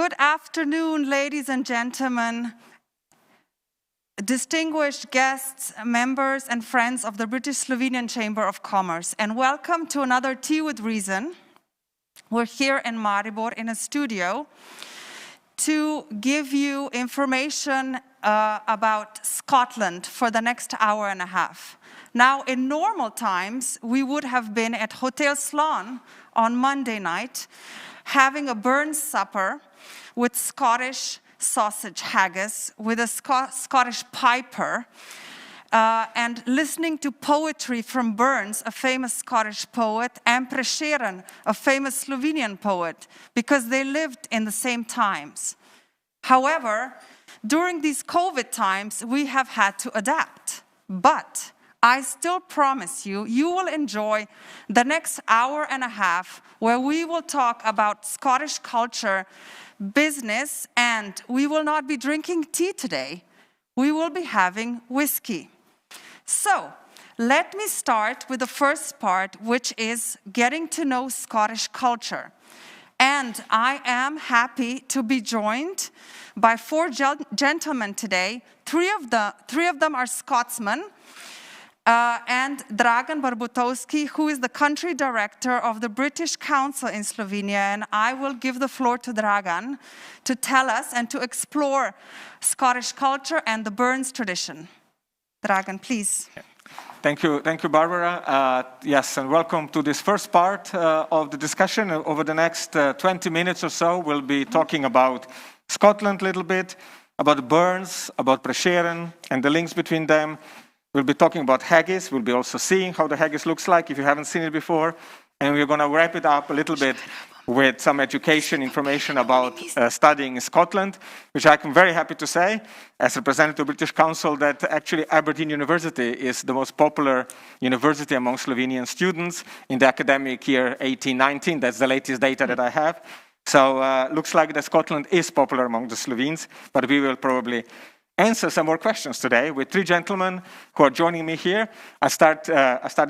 Good afternoon, ladies and gentlemen, distinguished guests, members and friends of the British Slovenian Chamber of Commerce, and welcome to another Tea with Reason. We're here in Maribor in a studio to give you information about Scotland for the next hour and a half. Now, in normal times, we would have been at Hotel Sloan on Monday night, having a Burns supper with Scottish sausage haggis, with a Scottish piper, and listening to poetry from Burns, a famous Scottish poet, and Prešeren, a famous Slovenian poet, because they lived in the same times. However, during these COVID times, we have had to adapt. But I still promise you, you will enjoy the next hour and a half where we will talk about Scottish culture, business, and we will not be drinking tea today. We will be having whiskey. So, let me start with the first part, which is getting to know Scottish culture. And I am happy to be joined by four gentlemen today. Three of them are Scotsmen, and Dragan Barbutovski, who is the country director of the British Council in Slovenia. And I will give the floor to Dragan to tell us and to explore Scottish culture and the Burns tradition. Dragan, please. Thank you, Barbara. Yes, and welcome to this first part of the discussion. Over the next 20 minutes or so, we'll be talking about Scotland a little bit, about Burns, about Prešeren, and the links between them. We'll be talking about haggis. We'll be also seeing how the haggis looks like if you haven't seen it before. And we're going to wrap it up a little bit with some education information about studying in Scotland, which I'm very happy to say, as representative of the British Council, that actually Aberdeen University is the most popular university among Slovenian students in the academic year 18-19. That's the latest data that I have. So looks like that Scotland is popular among the Slovenes, but we will probably answer some more questions today with three gentlemen who are joining me here. I start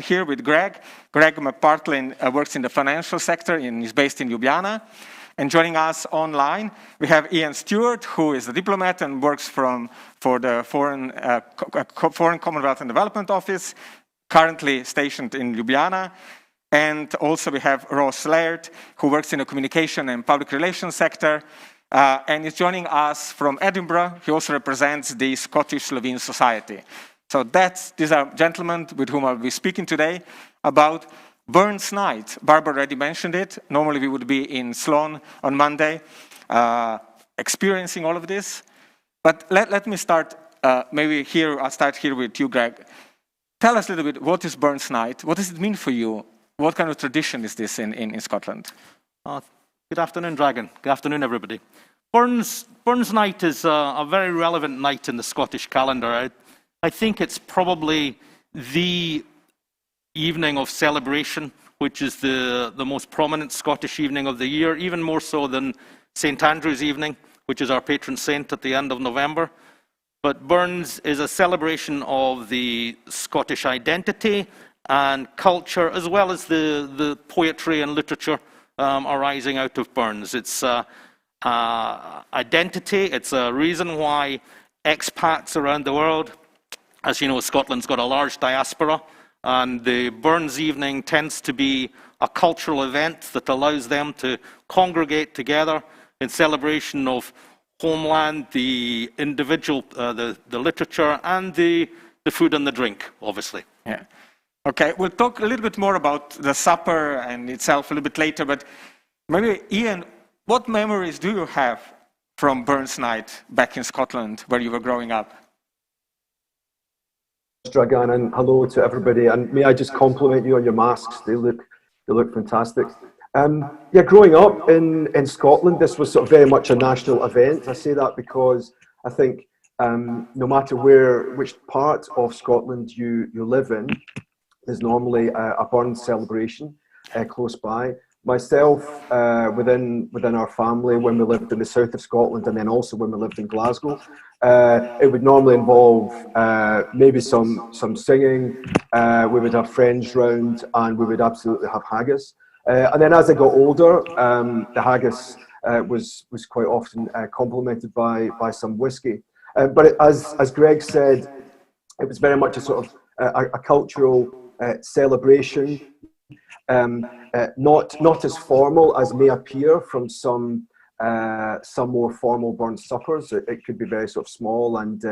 here with Greg. Greg McPartlin works in the financial sector and is based in Ljubljana. And joining us online, we have Ian Stewart, who is a diplomat and works for the Foreign Commonwealth and Development Office, currently stationed in Ljubljana. And also we have Ross Laird, who works in the communication and public relations sector, and is joining us from Edinburgh. He also represents the Scottish Slovene Society. So these are gentlemen with whom I'll be speaking today about Burns Night. Barbara already mentioned it. Normally we would be in Sloan on Monday, experiencing all of this. But let me start, I'll start here with you, Greg. Tell us a little bit, what is Burns Night? What does it mean for you? What kind of tradition is this in Scotland? Good afternoon, Dragan. Good afternoon, everybody. Burns Night is a very relevant night in the Scottish calendar. I think it's probably the evening of celebration, which is the most prominent Scottish evening of the year, even more so than St. Andrew's Evening, which is our patron saint at the end of November. But Burns is a celebration of the Scottish identity and culture, as well as the poetry and literature arising out of Burns. It's identity. It's a reason why expats around the world, as you know, Scotland's got a large diaspora, and the Burns evening tends to be a cultural event that allows them to congregate together in celebration of homeland, the individual, the literature, and the food and the drink, obviously. Yeah. Okay, we'll talk a little bit more about the supper and itself a little bit later, but maybe, Ian, what memories do you have from Burns Night back in Scotland where you were growing up? Dragan, and hello to everybody, and may I just compliment you on your masks. They look fantastic. Yeah, growing up in Scotland, this was sort of very much a national event. I say that because I think no matter which part of Scotland you live in, there's normally a Burns celebration close by. Myself, within our family, when we lived in the south of Scotland, and then also when we lived in Glasgow, it would normally involve maybe some singing. We would have friends round, and we would absolutely have haggis. And then as I got older, the haggis was quite often complemented by some whiskey. But as Greg said, it was very much a sort of a cultural celebration, not as formal as may appear from some more formal Burns suppers. It could be very sort of small and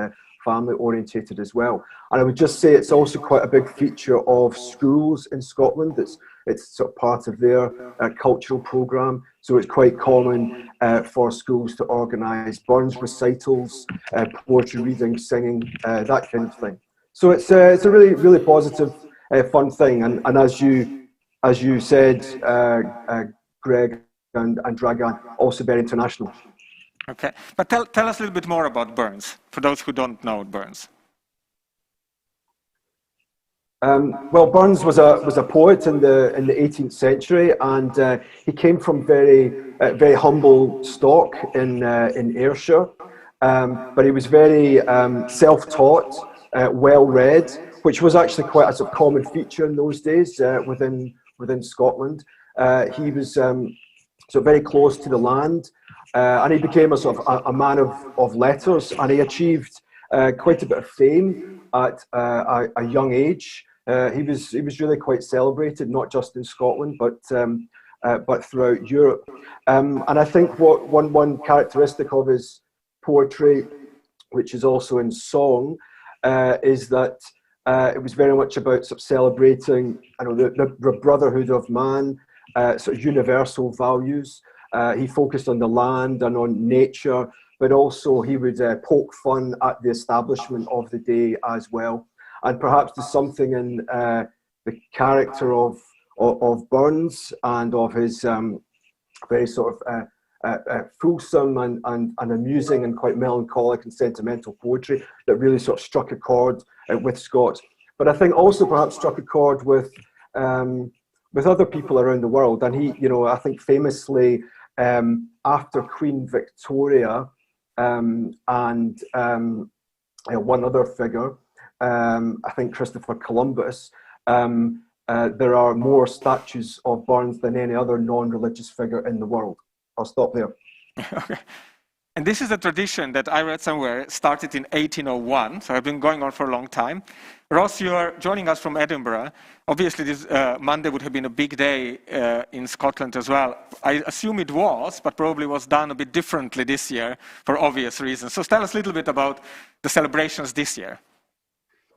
family orientated as well. And I would just say it's also quite a big feature of schools in Scotland. It's sort of part of their cultural programme. So it's quite common for schools to organise Burns recitals, poetry reading, singing, that kind of thing. So it's a really, really positive, fun thing. And as you said, Greg and Dragan, also very international. Okay, but tell us a little bit more about Burns, for those who don't know Burns. Well, Burns was a poet in the 18th century, and he came from very humble stock in Ayrshire, but he was very self-taught, well-read, which was actually quite a sort of common feature in those days within Scotland. He was so very close to the land, and he became a sort of a man of letters, and he achieved quite a bit of fame at a young age. He was really quite celebrated, not just in Scotland, but throughout Europe. And I think what one characteristic of his poetry, which is also in song, is that it was very much about sort of celebrating, the brotherhood of man, sort of universal values. He focused on the land and on nature, but also he would poke fun at the establishment of the day as well. And perhaps there's something in the character of Burns and of his very sort of fulsome and amusing and quite melancholic and sentimental poetry that really sort of struck a chord with Scots. But I think also perhaps struck a chord with other people around the world. And he, I think famously, after Queen Victoria and one other figure, I think Christopher Columbus, there are more statues of Burns than any other non-religious figure in the world. I'll stop there. Okay. And this is a tradition that I read somewhere started in 1801, so I've been going on for a long time. Ross, you are joining us from Edinburgh. Obviously, this Monday would have been a big day in Scotland as well. I assume it was, but probably was done a bit differently this year for obvious reasons. So tell us a little bit about the celebrations this year.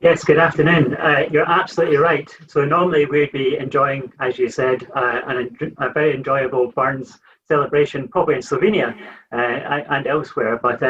Yes, good afternoon. You're absolutely right. So normally we'd be enjoying, as you said, a very enjoyable Burns celebration, probably in Slovenia and elsewhere. But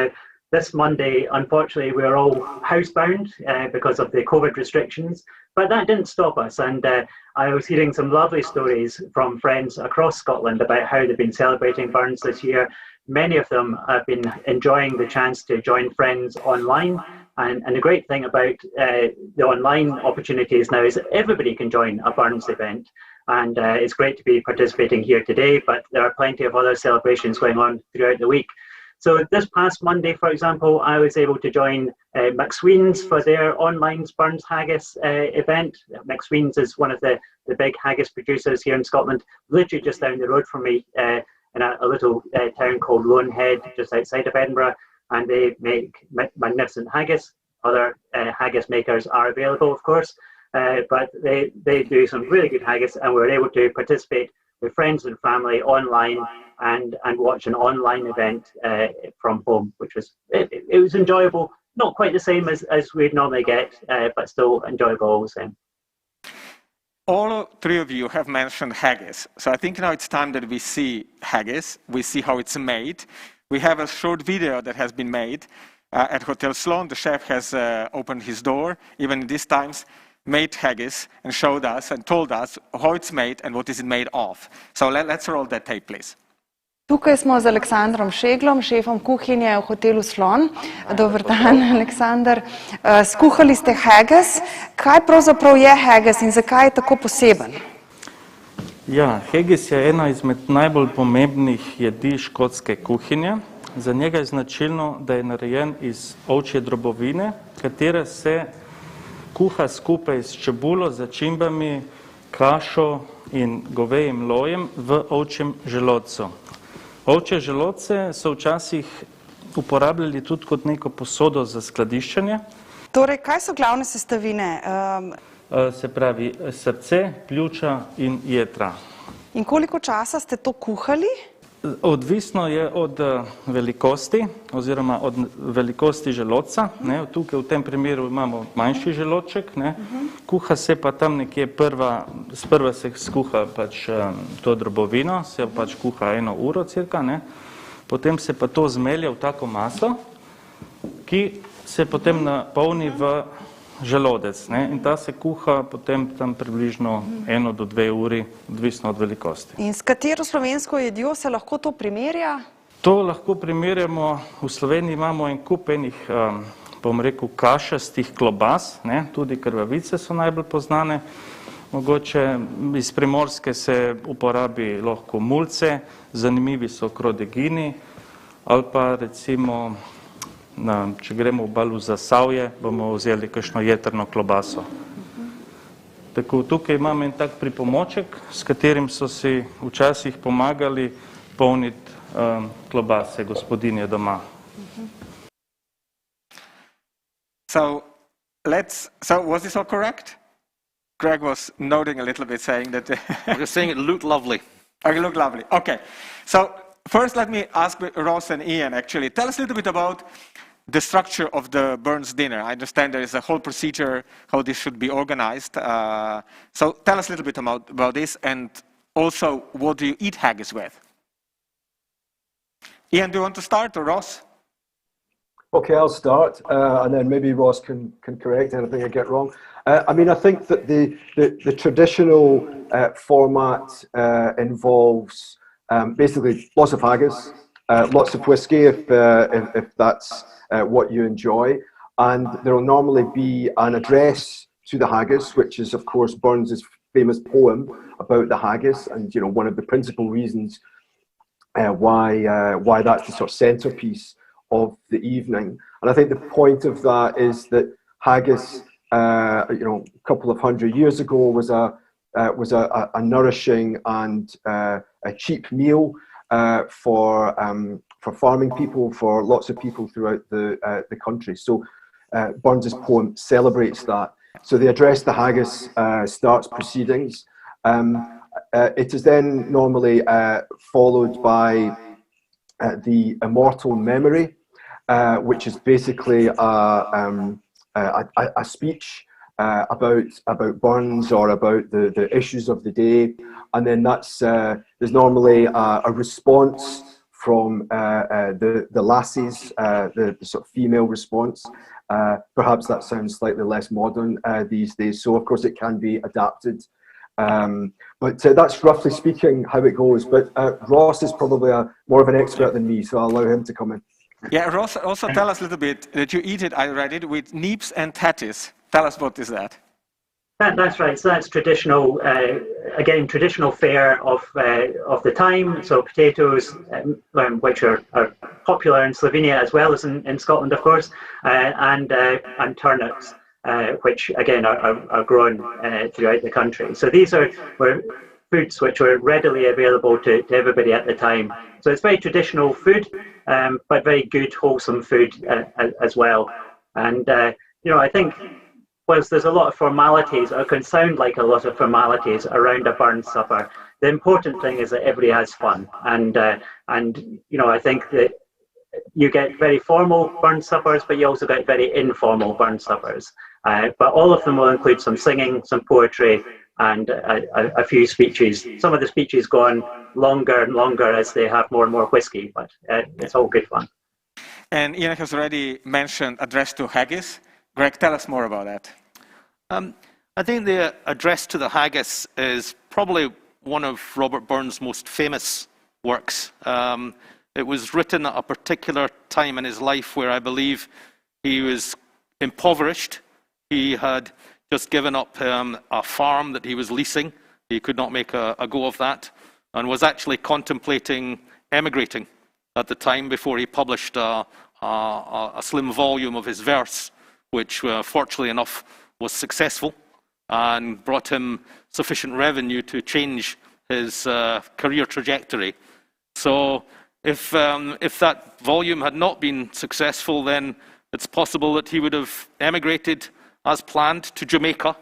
this Monday, unfortunately, we're all housebound because of the COVID restrictions. But that didn't stop us. And I was hearing some lovely stories from friends across Scotland about how they've been celebrating Burns this year. Many of them have been enjoying the chance to join friends online. And the great thing about the online opportunities now is that everybody can join a Burns event. And it's great to be participating here today, but there are plenty of other celebrations going on throughout the week. So this past Monday, for example, I was able to join McSween's for their online Burns Haggis event. McSween's is one of the big haggis producers here in Scotland, literally just down the road from me in a little town called Lonehead, just outside of Edinburgh. And they make magnificent haggis. Other haggis makers are available, of course, but they do some really good haggis, and we're able to participate with friends and family online and watch an online event from home, which was it was enjoyable. Not quite the same as we'd normally get, but still enjoyable all the same. All three of you have mentioned haggis, so I think now it's time that we see haggis. We see how it's made. We have a short video that has been made at Hotel Sloan. The chef has opened his door, even in these times, made haggis and showed us and told us how it's made and what is it made of. So let's roll that tape, please. Tukaj smo z Aleksandrom Šeglom, šefom kuhinje v hotelu Slon. Dober dan, Aleksandar. Skuhali ste haggis. Kaj pravzaprav je haggis in zakaj je tako poseben? Ja, haggis je ena izmed najbolj pomembnih jedi škotske kuhinje. Za njega je značilno, da je narejen iz ovčje drobovine, katera se kuha skupaj s čebulo, začimbami, kašo in govejim lojem v ovčjem želodcu. Ovčje želodce so včasih uporabljali tudi kot neko posodo za skladiščenje. Torej, kaj so glavne sestavine? Se pravi srce, pljuča in jetra. In koliko časa ste to kuhali? Odvisno je od velikosti oziroma od velikosti želodca. Tukaj v tem primeru imamo manjši želodček. Kuha se pa tam nekje sprva se skuha pač to drobovino, se pač kuha 1 uro cirka, potem se pa to zmelje v tako maso, ki se potem napolni v želodec, in ta se kuha potem tam približno 1 do 2 uri, odvisno od velikosti. In s katero slovensko jedjo se lahko to primerja? To lahko primerjamo, v Sloveniji imamo en kup enih, bom rekel, kašastih klobas, tudi krvavice so najbolj poznane, mogoče iz Primorske se uporabi lahko mulce, zanimivi so krodegini, ali pa recimo če gremo v balu za Zasavje, bomo vzeli kakšno jetrno klobaso. Tako, tukaj imam en tak pripomoček, s katerim so si včasih pomagali polniti klobase gospodinje doma. So was this all correct? Greg was nodding a little bit, saying that... I was saying it looked lovely. It looked lovely. Okay. So first let me ask Ross and Ian, actually. Tell us a little bit about the structure of the Burns dinner. I understand there is a whole procedure how this should be organized. So tell us a little bit about this, and also what do you eat haggis with? Ian, do you want to start, or Ross? Okay, I'll start, and then maybe Ross can correct anything I get wrong. I mean, I think that the traditional format involves basically lots of haggis, lots of whiskey if that's what you enjoy, and there will normally be an address to the haggis, which is of course Burns's famous poem about the haggis, and one of the principal reasons why that's the sort of centerpiece of the evening. And I think the point of that is that haggis, a couple of hundred years ago was a nourishing and a cheap meal for farming people, for lots of people throughout the country. So Burns's poem celebrates that. So they address the haggis, starts proceedings. It is then normally followed by the immortal memory, which is basically a speech about Burns or about the issues of the day, and then there's normally a response from the lassies, the sort of female response. Perhaps that sounds slightly less modern these days, so of course it can be adapted. But that's roughly speaking how it goes. But Ross is probably more of an expert than me, so I'll allow him to come in. Yeah, Ross, also tell us a little bit that you eat it, I read it, with neeps and tatties. Tell us what is that? That's right. So that's traditional, again, traditional fare of the time. So potatoes, which are popular in Slovenia as well as in Scotland, of course, and turnips, which again are grown throughout the country. So these were foods which were readily available to everybody at the time. So it's very traditional food, but very good, wholesome food as well. And I think, whilst there's a lot of formalities, or can sound like a lot of formalities around a Burns supper, the important thing is that everybody has fun. And I think that you get very formal Burns suppers, but you also get very informal Burns suppers. But all of them will include some singing, some poetry, and a few speeches. Some of the speeches go on longer and longer as they have more and more whiskey, but it's all good fun. And Ian has already mentioned address to haggis. Greg, tell us more about that. I think the address to the haggis is probably one of Robert Burns' most famous works. It was written at a particular time in his life where I believe he was impoverished. He had just given up a farm that he was leasing. He could not make a go of that, and was actually contemplating emigrating at the time before he published a slim volume of his verse, which fortunately enough was successful and brought him sufficient revenue to change his career trajectory. So If that volume had not been successful, then it's possible that he would have emigrated as planned to Jamaica,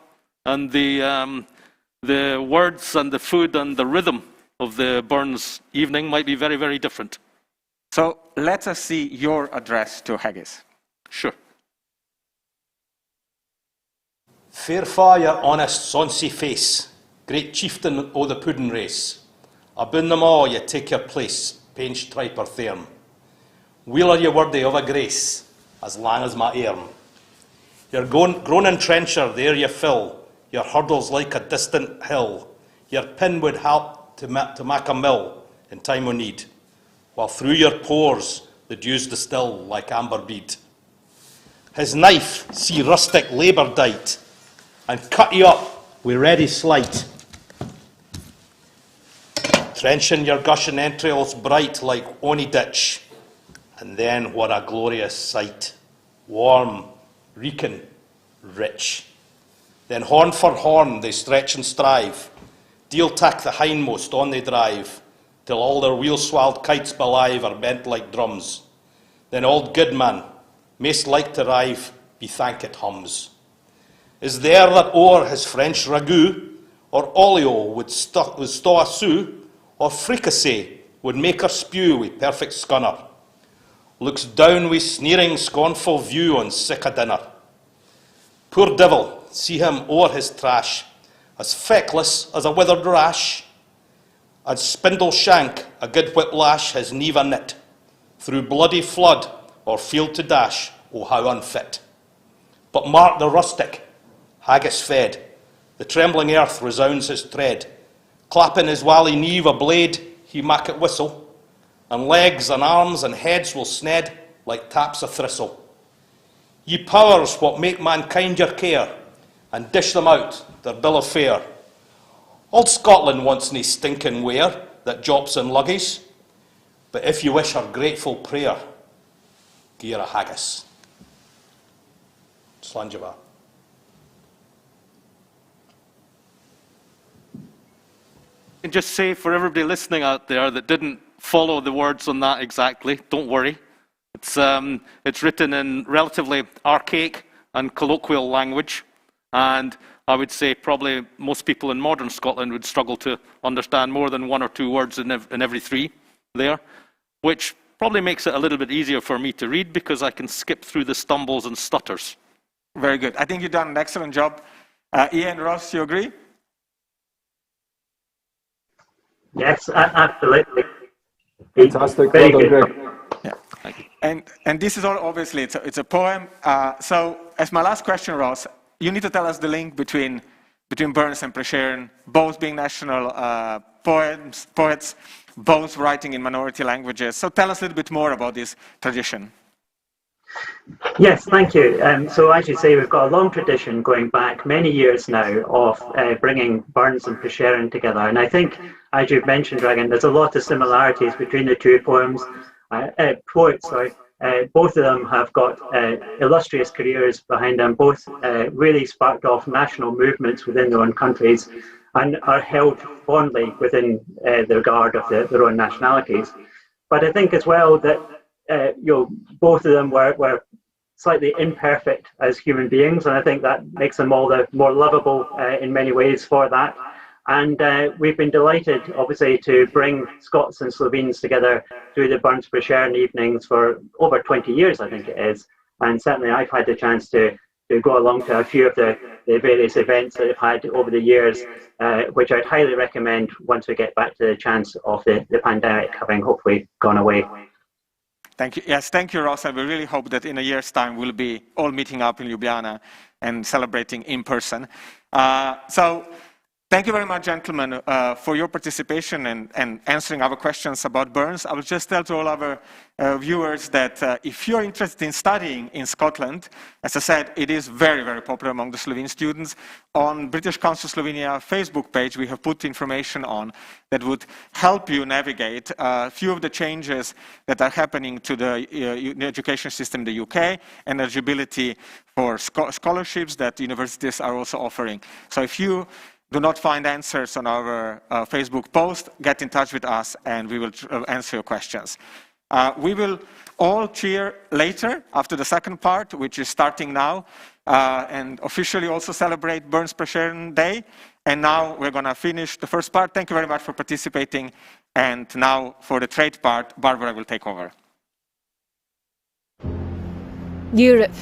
and the words and the food and the rhythm of the Burns evening might be very, very different. So let us see your address to Haggis. Sure. Fair fa your honest, sonsy face, great chieftain o' the puddin' race. Aboon them all ye take your place, painch triper thairm. Weel are ye worthy of a grace, as lang as my arm. Your groaning trencher there ye fill, your hurdles like a distant hill. Your pin would help to mak a mill in time o' need, while through your pores the dews distill like amber bead. His knife see rustic labour dight, and cut you up with ready sleight. Trenching your gushing entrails bright like ony ditch, and then what a glorious sight, warm, reeking, rich. Then horn for horn they stretch and strive, deal tack the hindmost on they drive, till all their wheel-swelled kites belive are bent like drums. Then old Goodman, maist like to rive, be thankit hums. Is there that o'er his French ragout, or olio would stow a sou, or fricassee would make her spew with perfect scunner, looks down with sneering, scornful view on sic a dinner. Poor devil, see him o'er his trash, as feckless as a withered rash, as spindle shank a good whiplash his neva knit, through bloody flood or field to dash, oh how unfit. But mark the rustic, Haggis fed, the trembling earth resounds his tread, clapping his wally neve a blade, he mak it whistle, and legs and arms and heads will sned like taps of thistle. Ye powers what make mankind your care, and dish them out their bill of fare. Old Scotland wants nae stinking ware that jops in luggies, but if you wish her grateful prayer, gie her a haggis. Slanjava. And just say for everybody listening out there that didn't follow the words on that exactly, don't worry. It's written in relatively archaic and colloquial language, and I would say probably most people in modern Scotland would struggle to understand more than one or two words in every three there, which probably makes it a little bit easier for me to read because I can skip through the stumbles and stutters. Very good. I think you've done an excellent job. Ian, Ross, you agree? Yes, absolutely. Fantastic. Very Well done, good. Greg. Yeah. And this is all obviously it's a poem. So as my last question, Ross, you need to tell us the link between Burns and Prešeren, both being national poets, both writing in minority languages. So tell us a little bit more about this tradition. Yes, thank you. So as you say, we've got a long tradition going back many years now of bringing Burns and Prešeren together. And I think, as you've mentioned, Dragan, there's a lot of similarities between the two poets. Both of them have got illustrious careers behind them, both really sparked off national movements within their own countries and are held fondly within the regard of their own nationalities. But I think as well that both of them were slightly imperfect as human beings, and I think that makes them all the more lovable in many ways for that. And we've been delighted, obviously, to bring Scots and Slovenes together through the Burns Prešeren evenings for over 20 years, I think it is. And certainly I've had the chance to go along to a few of the various events that I've had over the years, which I'd highly recommend once we get back to the chance of the pandemic having hopefully gone away. Thank you. Yes, thank you, Ross. And we really hope that in a year's time we'll be all meeting up in Ljubljana and celebrating in person. So thank you very much, gentlemen, for your participation and answering our questions about Burns. I will just tell to all our viewers that if you're interested in studying in Scotland, as I said, it is very, very popular among the Slovene students. On British Council Slovenia Facebook page, we have put information on that would help you navigate a few of the changes that are happening to the education system in the UK and eligibility for scholarships that universities are also offering. So if you do not find answers on our Facebook post, get in touch with us and we will answer your questions. We will all cheer later after the second part, which is starting now, and officially also celebrate Burns Precision Day. And now we're going to finish the first part. Thank you very much for participating. And now for the trade part, Barbara will take over. Europe.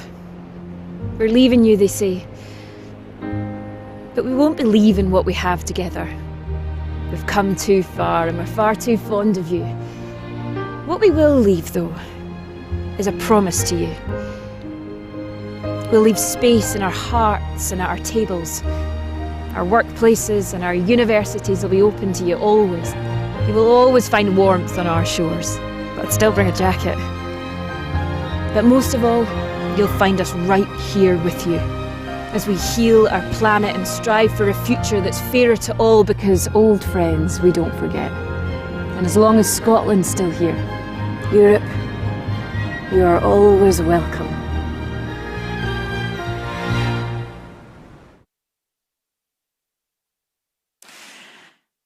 We're leaving you, they say. But we won't be leaving what we have together. We've come too far and we're far too fond of you. What we will leave, though, is a promise to you. We'll leave space in our hearts and at our tables. Our workplaces and our universities will be open to you always. You will always find warmth on our shores, but still bring a jacket. But most of all, you'll find us right here with you, as we heal our planet and strive for a future that's fairer to all, because old friends we don't forget. And as long as Scotland's still here, Europe, you are always welcome.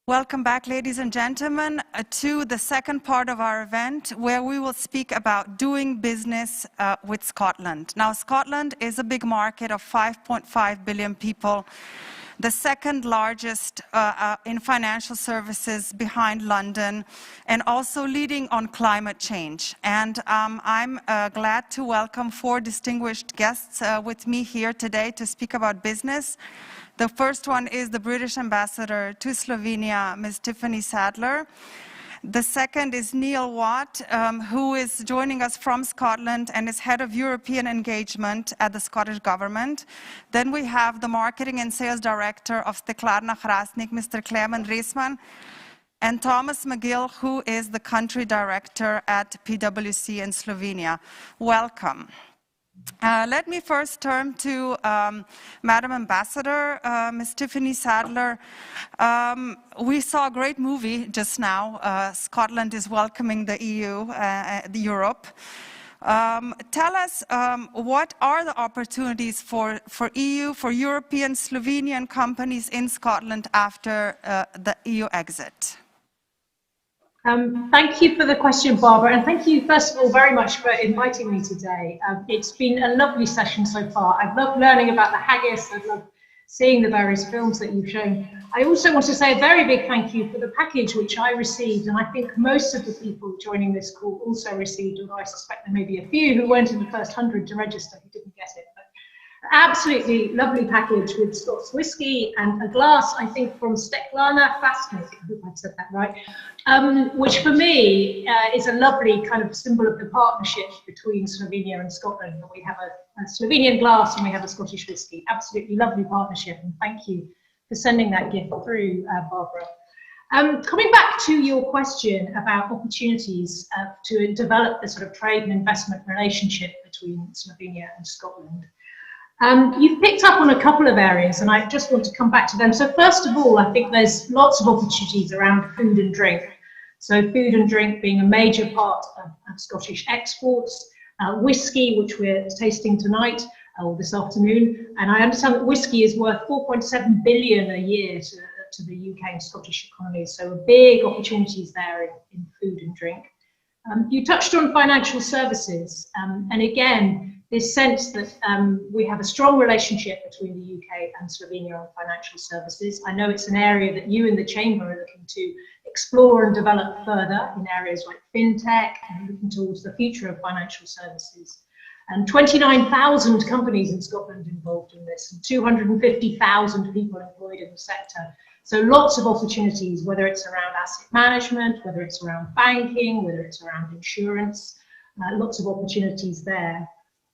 Welcome back, ladies and gentlemen, to the second part of our event, where we will speak about doing business with Scotland. Now, Scotland is a big market of 5.5 billion people, the second largest in financial services behind London, and also leading on climate change. And I'm glad to welcome 4 distinguished guests with me here today to speak about business. The first one is the British Ambassador to Slovenia, Ms. Tiffany Sadler. The second is Neil Watt, who is joining us from Scotland and is Head of European Engagement at the Scottish Government. Then we have the Marketing and Sales Director of Steklarna Hrastnik, Mr. Klemen Reisman, and Thomas McGill, who is the Country Director at PwC in Slovenia. Welcome. Let me first turn to Madam Ambassador, Ms. Tiffany Sadler. We saw a great movie just now. Scotland is welcoming the EU, Europe. Tell us, what are the opportunities for EU, for European Slovenian companies in Scotland after the EU exit? Thank you for the question, Barbara, and thank you, first of all, very much for inviting me today. It's been a lovely session so far. I've loved learning about the haggis. I've loved seeing the various films that you've shown. I also want to say a very big thank you for the package which I received, and I think most of the people joining this call also received, although I suspect there may be a few who weren't in the first 100 to register who didn't get it. Absolutely lovely package with Scots whiskey and a glass, I think, from Steklarna Hrastnik, I hope I've said that right, which for me is a lovely kind of symbol of the partnership between Slovenia and Scotland. We have a Slovenian glass and we have a Scottish whiskey. Absolutely lovely partnership, and thank you for sending that gift through, Barbara. Coming back to your question about opportunities to develop the sort of trade and investment relationship between Slovenia and Scotland. You've picked up on a couple of areas, and I just want to come back to them. So first of all, I think there's lots of opportunities around food and drink. So food and drink being a major part of Scottish exports, whiskey, which we're tasting tonight or this afternoon. And I understand that whiskey is worth 4.7 billion a year to the UK and Scottish economy. So big opportunities there in food and drink. You touched on financial services, and again, this sense that we have a strong relationship between the UK and Slovenia on financial services. I know it's an area that you in the Chamber are looking to explore and develop further in areas like fintech and looking towards the future of financial services. And 29,000 companies in Scotland involved in this, and 250,000 people employed in the sector. So lots of opportunities, whether it's around asset management, whether it's around banking, whether it's around insurance, lots of opportunities there.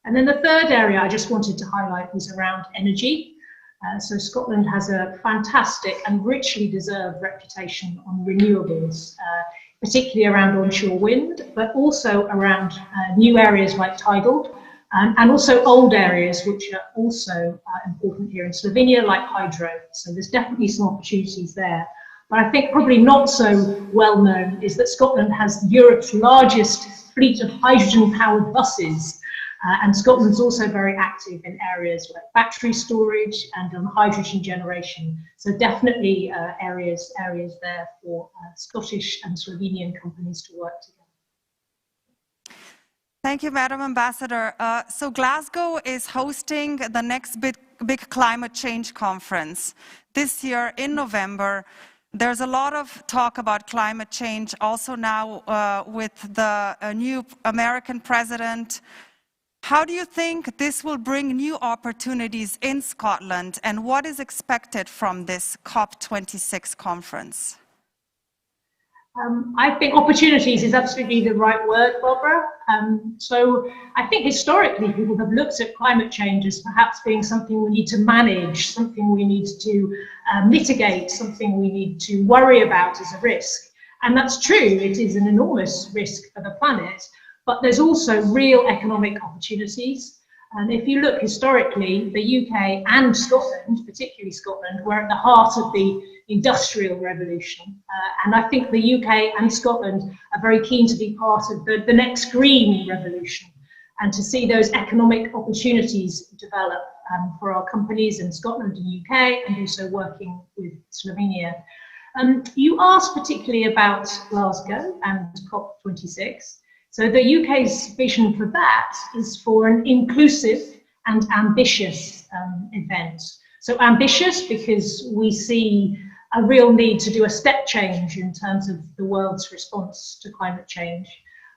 And then the third area I just wanted to highlight was around energy. So Scotland has a fantastic and richly deserved reputation on renewables, particularly around onshore wind, but also around new areas like tidal, and also old areas which are also important here in Slovenia, like hydro. So there's definitely some opportunities there. But I think probably not so well known is that Scotland has Europe's largest fleet of hydrogen-powered buses. And Scotland's also very active in areas like battery storage and hydrogen generation. So definitely areas there for Scottish and Slovenian companies to work together. Thank you, Madam Ambassador. So Glasgow is hosting the next big climate change conference. This year in November, there's a lot of talk about climate change, also now with the new American president. How do you think this will bring new opportunities in Scotland, and what is expected from this COP26 conference? I think opportunities is absolutely the right word, Barbara. So I think historically people have looked at climate change as perhaps being something we need to manage, something we need to mitigate, something we need to worry about as a risk. And that's true, it is an enormous risk for the planet, but there's also real economic opportunities. And if you look historically, the UK and Scotland, particularly Scotland, were at the heart of the industrial revolution. And I think the UK and Scotland are very keen to be part of the next green revolution and to see those economic opportunities develop for our companies in Scotland and UK, and also working with Slovenia. You asked particularly about Glasgow and COP26. So the UK's vision for that is for an inclusive and ambitious event. So ambitious because we see a real need to do a step change in terms of the world's response to climate change,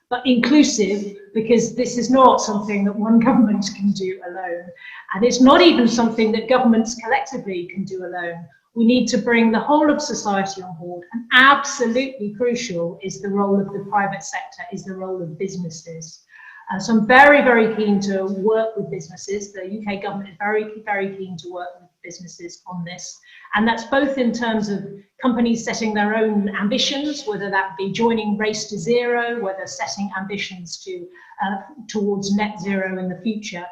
but inclusive because this is not something that one government can do alone. And it's not even something that governments collectively can do alone. We need to bring the whole of society on board, and absolutely crucial is the role of the private sector, is the role of businesses. So I'm very, very keen to work with businesses. The UK government is very, very keen to work with businesses on this. And that's both in terms of companies setting their own ambitions, whether that be joining Race to Zero, whether setting ambitions to towards net zero in the future,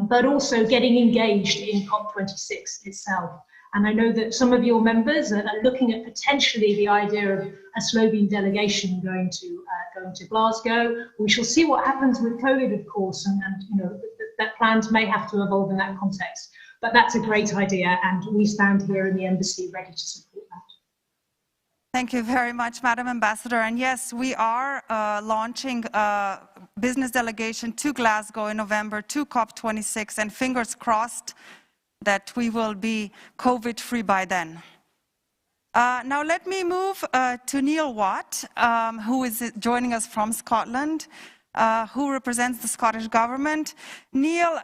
but also getting engaged in COP26 itself. And I know that some of your members are looking at potentially the idea of a Slovene delegation going to Glasgow. We shall see what happens with COVID, of course, and you know that plans may have to evolve in that context. But that's a great idea, and we stand here in the embassy ready to support that. Thank you very much, Madam Ambassador. And yes, we are launching a business delegation to Glasgow in November to COP26, and fingers crossed that we will be COVID-free by then. Now let me move to Neil Watt, who is joining us from Scotland, who represents the Scottish Government. Neil,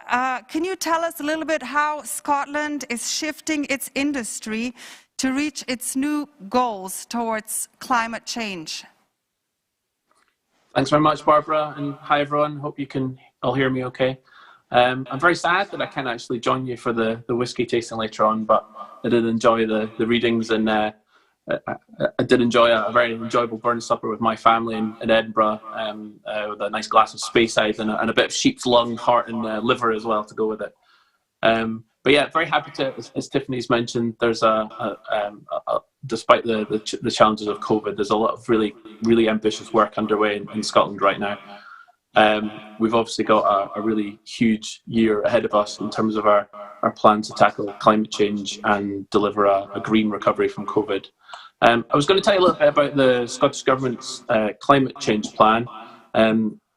can you tell us a little bit how Scotland is shifting its industry to reach its new goals towards climate change? Thanks very much, Barbara, and hi everyone. Hope you can all hear me okay. I'm very sad that I can't actually join you for the whisky tasting later on, but I did enjoy the readings, and I did enjoy a very enjoyable burn supper with my family in Edinburgh, with a nice glass of Speyside and a bit of sheep's lung, heart and liver as well to go with it. But yeah, very happy to, as Tiffany's mentioned, there's despite the challenges of COVID, there's a lot of really ambitious work underway in Scotland right now. We've obviously got a really huge year ahead of us in terms of our plan to tackle climate change and deliver a green recovery from COVID. I was going to tell you a little bit about the Scottish Government's climate change plan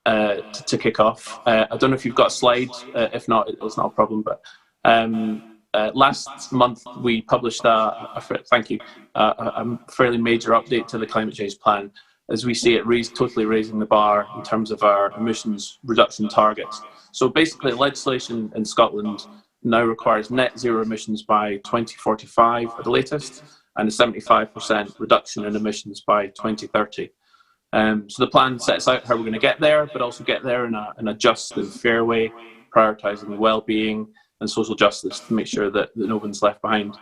to kick off. I don't know if you've got a slide. If not, it's not a problem. But last month we published a fairly major update to the climate change plan. As we see it, totally raising the bar in terms of our emissions reduction targets. So basically, legislation in Scotland now requires net zero emissions by 2045 at the latest, and a 75% reduction in emissions by 2030. So the plan sets out how we're going to get there, but also get there in a just and fair way, prioritising the and social justice to make sure that no one's left behind.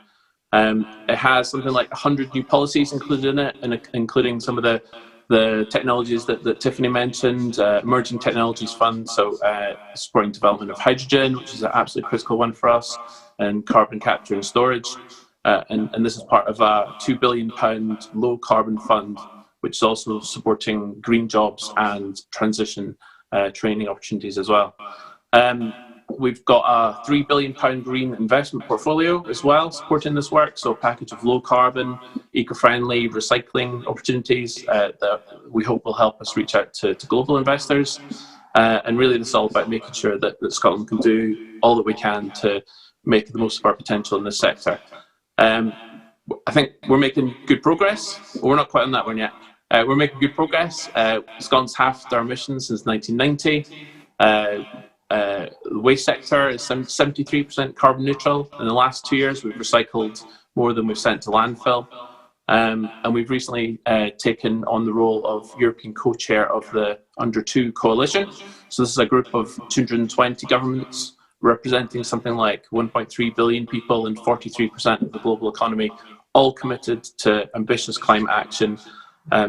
It has something like 100 new policies included in it, and including some of the technologies that Tiffany mentioned, Emerging Technologies Fund, so supporting development of hydrogen, which is an absolutely critical one for us, and carbon capture and storage. And this is part of a £2 billion low carbon fund, which is also supporting green jobs and transition training opportunities as well. We've got a £3 billion green investment portfolio as well, supporting this work. So a package of low carbon, eco-friendly recycling opportunities that we hope will help us reach out to global investors. And really this is all about making sure that Scotland can do all that we can to make the most of our potential in this sector. I think we're making good progress. We're not quite on that one yet. We're making good progress. Scotland's halved our emissions since 1990. The waste sector is 73% carbon neutral. In the last 2 years, we've recycled more than we've sent to landfill. And we've recently taken on the role of European co-chair of the Under 2 Coalition. So this is a group of 220 governments representing something like 1.3 billion people and 43% of the global economy, all committed to ambitious climate action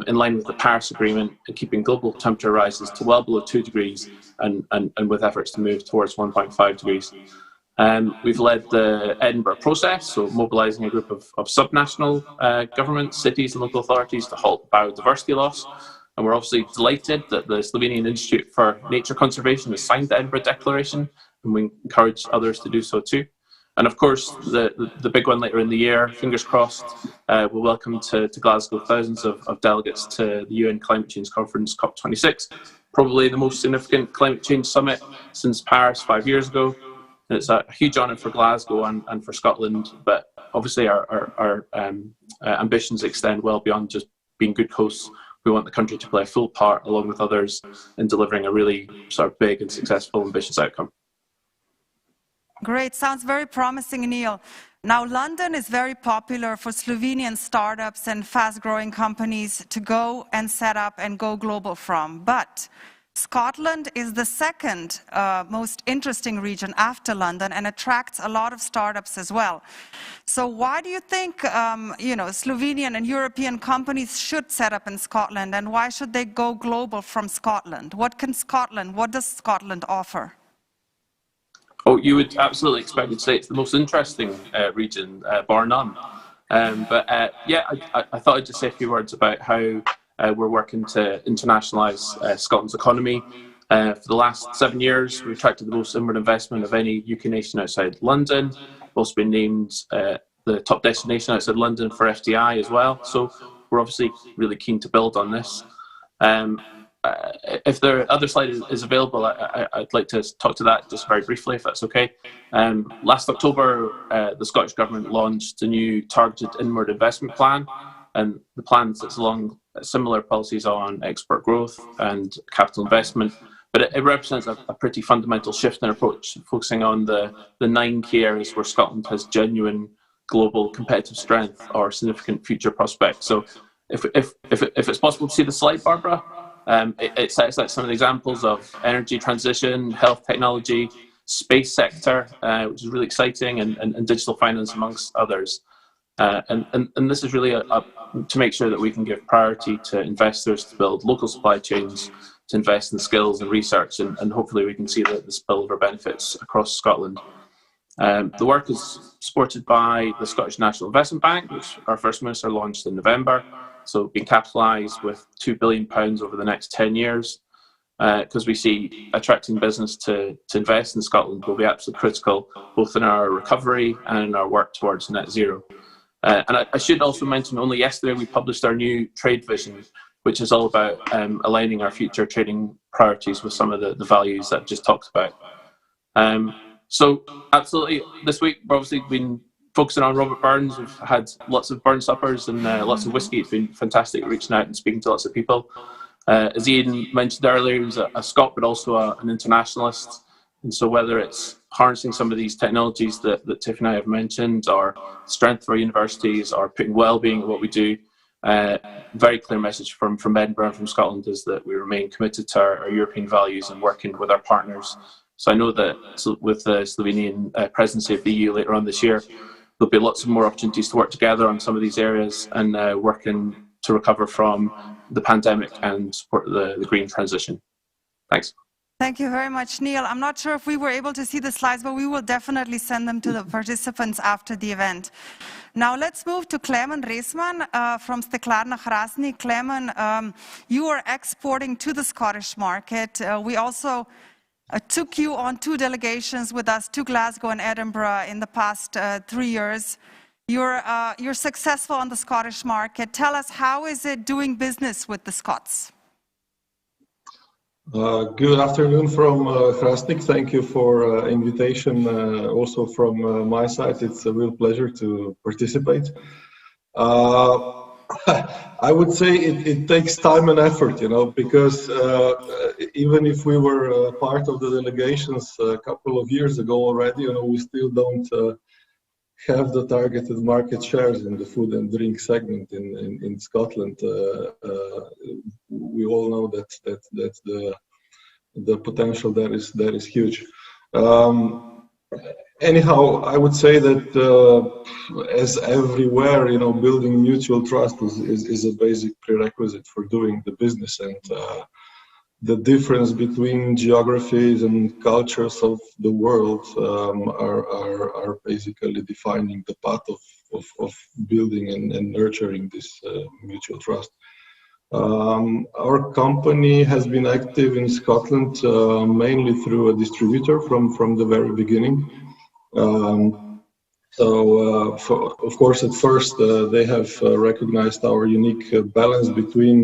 in line with the Paris Agreement and keeping global temperature rises to well below 2 degrees and with efforts to move towards 1.5 degrees. We've led the Edinburgh process, so mobilising a group of subnational governments, cities and local authorities to halt biodiversity loss. And we're obviously delighted that the Slovenian Institute for Nature Conservation has signed the Edinburgh Declaration, and we encourage others to do so too. And of course, the big one later in the year, fingers crossed, we'll welcome to Glasgow thousands of delegates to the UN Climate Change Conference, COP26, probably the most significant climate change summit since Paris 5 years ago. And it's a huge honour for Glasgow and for Scotland, but obviously our ambitions extend well beyond just being good hosts. We want the country to play a full part, along with others, in delivering a really sort of big and successful, ambitious outcome. Great, sounds very promising, Neil. Now, London is very popular for Slovenian startups and fast-growing companies to go and set up and go global from. But Scotland is the second most interesting region after London and attracts a lot of startups as well. So why do you think Slovenian and European companies should set up in Scotland, and why should they go global from Scotland? What does Scotland offer? Oh, you would absolutely expect me to say it's the most interesting region, bar none. Yeah, I thought I'd just say a few words about how we're working to internationalise Scotland's economy. For the last 7 years, we've attracted the most inward investment of any UK nation outside London. We've also been named the top destination outside London for FDI as well. So we're obviously really keen to build on this. If the other slide is available, I'd like to talk to that just very briefly, if that's okay. Last October, the Scottish Government launched a new targeted inward investment plan, and the plan sits along similar policies on export growth and capital investment, but it represents a pretty fundamental shift in approach, focusing on the 9 key areas where Scotland has genuine global competitive strength or significant future prospects. So if it's possible to see the slide, Barbara, it sets out some of the examples of energy transition, health technology, space sector, which is really exciting, and digital finance, amongst others. And this is really to make sure that we can give priority to investors to build local supply chains, to invest in skills and research, and hopefully we can see the spillover benefits across Scotland. The work is supported by the Scottish National Investment Bank, which our First Minister launched in November. So being capitalised with £2 billion over the next 10 years, because we see attracting business to invest in Scotland will be absolutely critical, both in our recovery and in our work towards net zero. And I should also mention, only yesterday we published our new trade vision, which is all about aligning our future trading priorities with some of the values that I've just talked about. So absolutely, this week we've obviously been focusing on Robert Burns. We've had lots of Burns suppers and lots of whiskey. It's been fantastic reaching out and speaking to lots of people. As Ian mentioned earlier, he was a Scot, but also an internationalist. And so whether it's harnessing some of these technologies that Tiff and I have mentioned, or strength of our universities, or putting well-being in what we do, very clear message from Edinburgh and from Scotland is that we remain committed to our European values and working with our partners. So I know that with the Slovenian presidency of the EU later on this year, there'll be lots of more opportunities to work together on some of these areas and working to recover from the pandemic and support the green transition. Thanks. Thank you very much, Neil. I'm not sure if we were able to see the slides, but we will definitely send them to the participants after the event. Now let's move to Klemen Resman from Steklarna Hrastnik. Klemen, you are exporting to the Scottish market. We also took you on 2 delegations with us to Glasgow and Edinburgh in the past 3 years. You're successful on the Scottish market. Tell us, how is it doing business with the Scots? Good afternoon from Hrastnik. Thank you for invitation. Also from my side, it's a real pleasure to participate. I would say it takes time and effort, you know, because even if we were part of the delegations a couple of years ago already, you know, we still don't have the targeted market shares in the food and drink segment in Scotland. We all know that the potential there is huge. Anyhow, I would say that as everywhere, you know, building mutual trust is a basic prerequisite for doing the business, and the difference between geographies and cultures of the world are basically defining the path of building and nurturing this mutual trust. Our company has been active in Scotland mainly through a distributor from the very beginning. Of course, at first they have recognized our unique balance between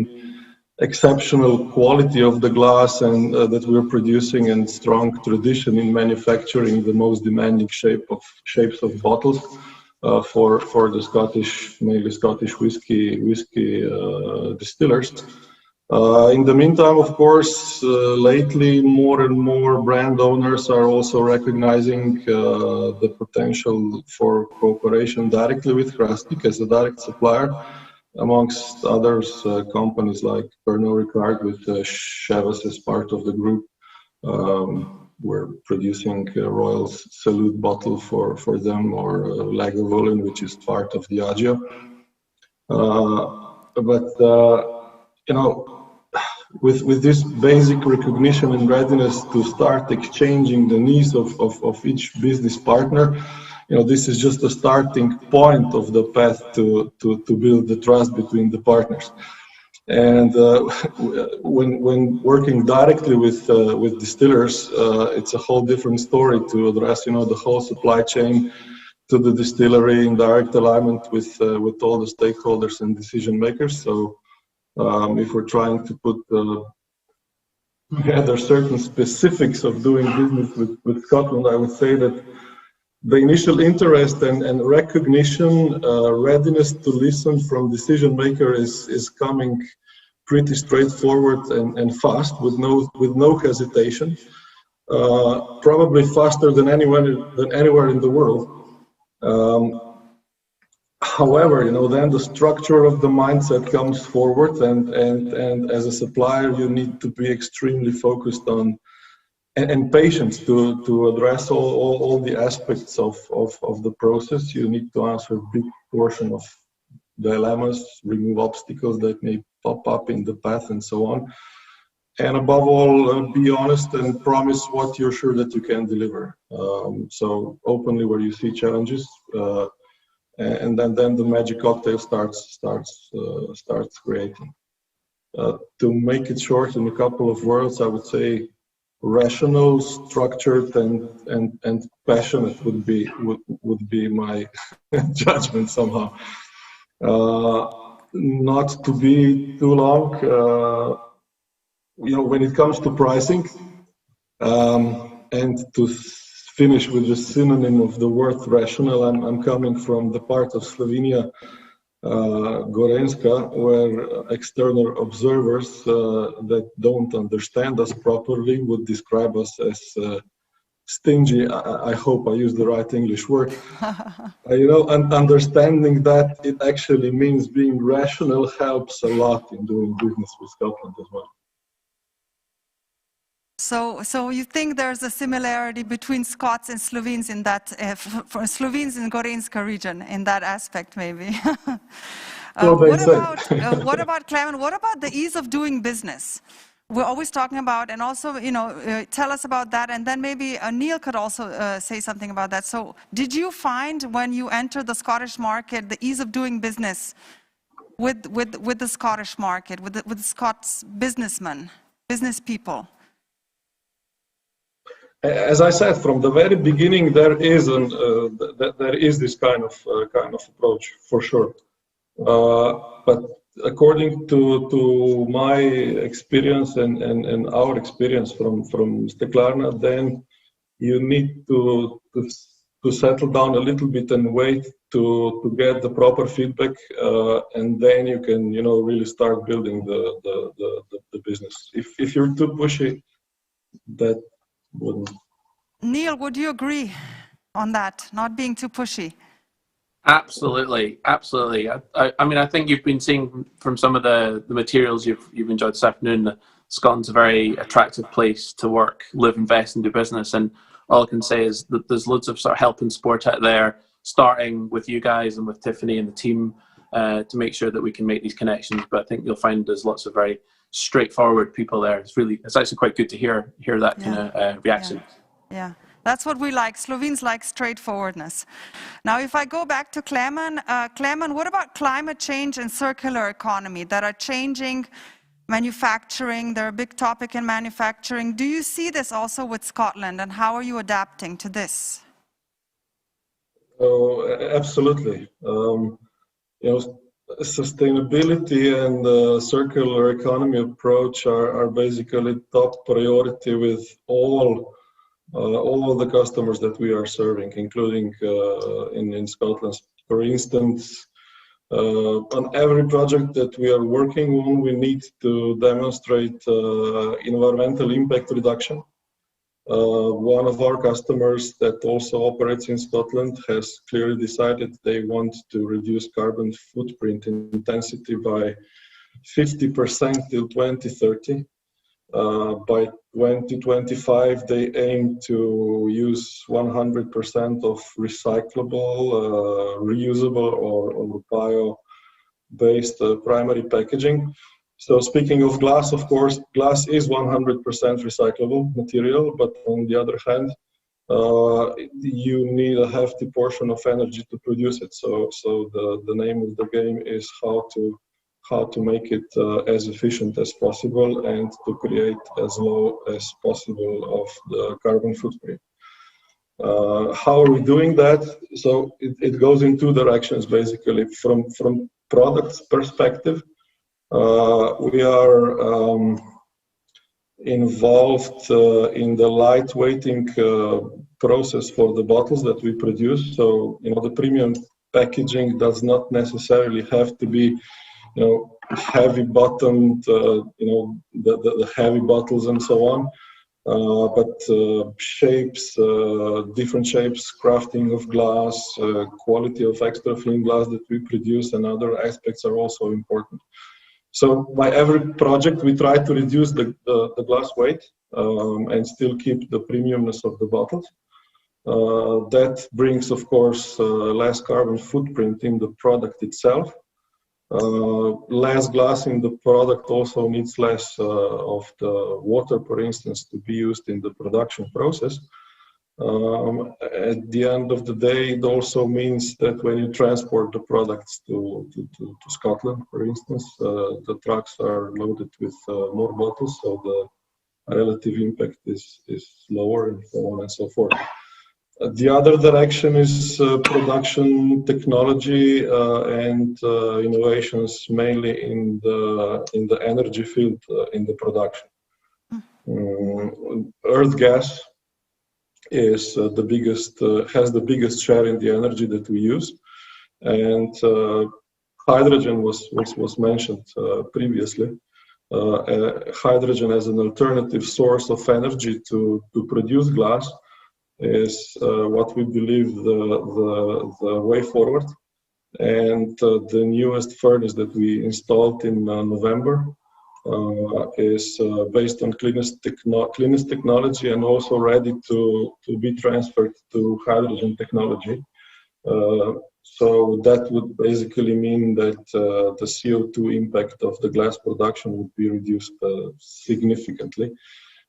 exceptional quality of the glass and that we're producing, and strong tradition in manufacturing the most demanding shapes of bottles for the Scottish, mainly Scottish whiskey distillers. In the meantime, of course, lately more and more brand owners are also recognizing the potential for cooperation directly with Hrastnik as a direct supplier, amongst others companies like Pernod Ricard with Chivas as part of the group. We're producing a Royal Salute bottle for them, or Lagavulin, which is part of Diageo. You know, with this basic recognition and readiness to start exchanging the needs of each business partner, you know, this is just a starting point of the path to build the trust between the partners. And when working directly with distillers, it's a whole different story to address, you know, the whole supply chain to the distillery in direct alignment with all the stakeholders and decision makers. So if we're trying to put together certain specifics of doing business with Scotland, I would say that the initial interest and recognition, readiness to listen from decision maker is coming pretty straightforward and fast, with no hesitation. Probably faster than anywhere in the world. However, you know, then the structure of the mindset comes forward, and as a supplier, you need to be extremely focused on and patient to address all the aspects of the process. You need to answer a big portion of dilemmas, remove obstacles that may pop up in the path, and so on. And above all, be honest and promise what you're sure that you can deliver. So openly where you see challenges, and then the magic cocktail starts creating. To make it short in a couple of words, I would say rational, structured, and passionate would be my judgment somehow. Not to be too long, you know, when it comes to pricing, and to finish with the synonym of the word rational, I'm coming from the part of Slovenia, Gorenjska, where external observers that don't understand us properly would describe us as stingy. I hope I use the right English word. You know, and understanding that it actually means being rational helps a lot in doing business with Scotland as well. So you think there's a similarity between Scots and Slovenes in that, for Slovenes in Gorenjska region, in that aspect, maybe? What about Clement? What about the ease of doing business? We're always talking about, and also, you know, tell us about that, and then maybe Neil could also say something about that. So did you find when you entered the Scottish market the ease of doing business with the Scottish market, with the Scots businessmen, business people? as I said, from the very beginning, there is this kind of approach for sure. But according to my experience and our experience from Steklarna, then you need to settle down a little bit and wait to get the proper feedback, and then you can really start building the business. If you're too pushy, that wouldn't. Neil, would you agree on that, not being too pushy? Absolutely, absolutely. I mean, I think you've been seeing from some of the materials you've enjoyed this afternoon that Scotland's a very attractive place to work, live, invest, and do business. And all I can say is that there's loads of sort of help and support out there, starting with you guys and with Tiffany and the team to make sure that we can make these connections. But I think you'll find there's lots of very straightforward people there. It's actually quite good to hear that kind of reaction. Yeah, that's what we like. Slovenes like straightforwardness. Now, if I go back to Klemen, what about climate change and circular economy that are changing manufacturing? They're a big topic in manufacturing. Do you see this also with Scotland, and how are you adapting to this? Oh, absolutely. Sustainability and circular economy approach are basically top priority with all of the customers that we are serving, including in Scotland. For instance, on every project that we are working on, we need to demonstrate environmental impact reduction. One of our customers that also operates in Scotland has clearly decided they want to reduce carbon footprint intensity by 50% till 2030. By 2025, they aim to use 100% of recyclable, reusable, or bio-based primary packaging. So speaking of glass, of course, glass is 100% recyclable material, but on the other hand, you need a hefty portion of energy to produce it. So the name of the game is how to make it as efficient as possible and to create as low as possible of the carbon footprint. How are we doing that? So it goes in two directions, basically. From products perspective, we are involved in the lightweighting process for the bottles that we produce. So, the premium packaging does not necessarily have to be heavy bottomed, the heavy bottles and so on. But shapes, different shapes, crafting of glass, quality of extra thin glass that we produce, and other aspects are also important. So by every project, we try to reduce the glass weight and still keep the premiumness of the bottles. That brings, of course, less carbon footprint in the product itself. Less glass in the product also needs less of the water, for instance, to be used in the production process. At the end of the day, it also means that when you transport the products to Scotland, for instance, the trucks are loaded with more bottles, so the relative impact is lower, and so on and so forth. The other direction is production technology and innovations, mainly in the energy field in the production. Earth gas is the biggest, has the biggest share in the energy that we use, and hydrogen was mentioned previously. Hydrogen as an alternative source of energy to produce glass is what we believe the way forward. And the newest furnace that we installed in November is based on cleanest technology and also ready to be transferred to hydrogen technology. So that would basically mean that the CO2 impact of the glass production would be reduced significantly.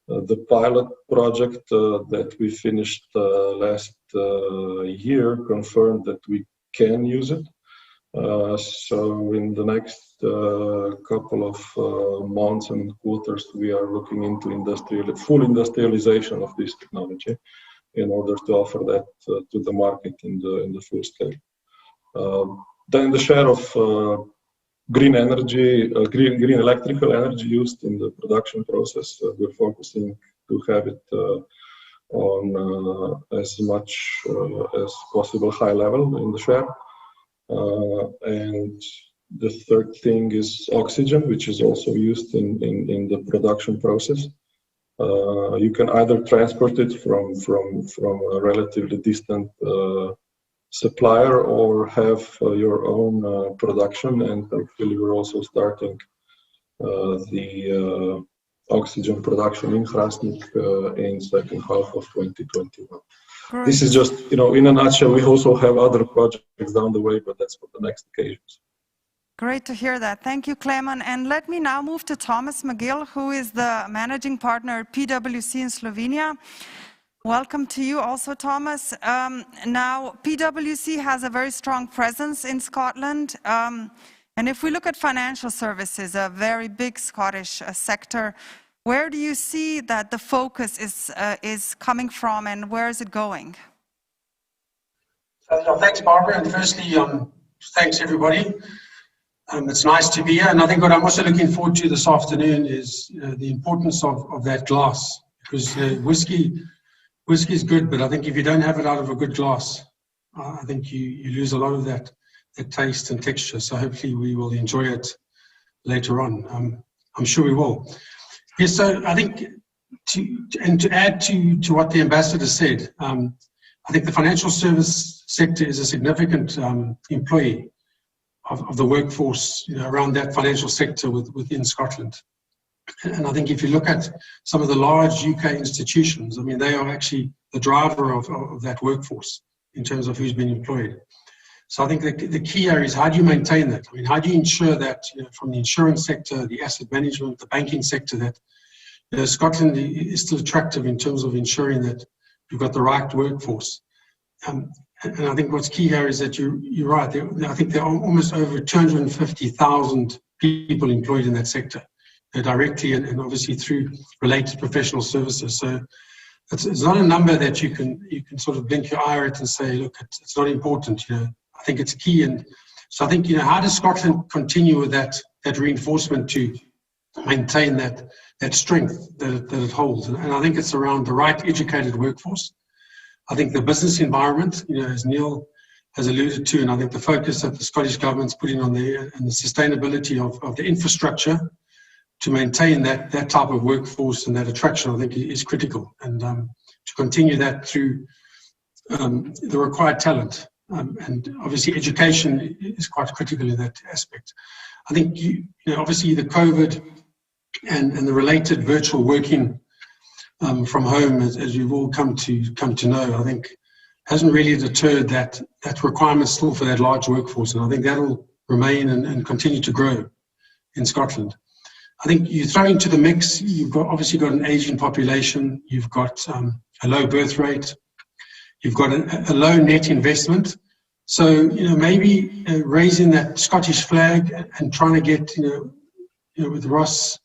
The pilot project that we finished last year confirmed that we can use it. So in the next couple of months and quarters, we are looking into full industrialization of this technology in order to offer that to the market in the full scale. Then the share of green energy, green electrical energy used in the production process, we're focusing to have it on as much as possible high level in the share. And the third thing is oxygen, which is also used in the production process. You can either transport it from a relatively distant supplier or have your own production, and actually we're also starting the oxygen production in Hrastnik in second half of 2021. Great. This is just, in a nutshell. We also have other projects down the way, but that's for the next occasions. Great to hear that. Thank you, Klemen. And let me now move to Thomas McGill, who is the managing partner at PwC in Slovenia. Welcome to you also, Thomas. Now, PwC has a very strong presence in Scotland. And if we look at financial services, a very big Scottish sector, where do you see that the focus is coming from, and where is it going? Thanks, Barbara. And firstly, thanks, everybody. It's nice to be here. And I think what I'm also looking forward to this afternoon is the importance of that glass. Because whiskey is good, but I think if you don't have it out of a good glass, I think you lose a lot of that taste and texture. So hopefully we will enjoy it later on. I'm sure we will. Yes, so I think to add to what the ambassador said, I think the financial service sector is a significant employee of the workforce around that financial sector within Scotland. And I think if you look at some of the large UK institutions, I mean, they are actually the driver of that workforce in terms of who's been employed. So I think the key area is how do you maintain that? I mean, how do you ensure that from the insurance sector, the asset management, the banking sector, that Scotland is still attractive in terms of ensuring that you've got the right workforce. And I think what's key here is that you're right. I think there are almost over 250,000 people employed in that sector, directly and obviously through related professional services. So it's not a number that you can sort of blink your eye at and say, look, it's not important. I think it's key. And so I think, how does Scotland continue with that reinforcement to maintain that strength that it holds? And I think it's around the right educated workforce. I think the business environment, as Neil has alluded to, and I think the focus that the Scottish government's putting on there and the sustainability of the infrastructure to maintain that type of workforce and that attraction, I think is critical. And to continue that through the required talent. And obviously education is quite critical in that aspect. I think, obviously the COVID and the related virtual working from home, as you've all come to know, I think hasn't really deterred that requirement still for that large workforce. And I think that will remain and continue to grow in Scotland. I think you throw into the mix, you've obviously got an aging population, you've got a low birth rate, you've got a low net investment. So, maybe raising that Scottish flag and trying to get, with Ross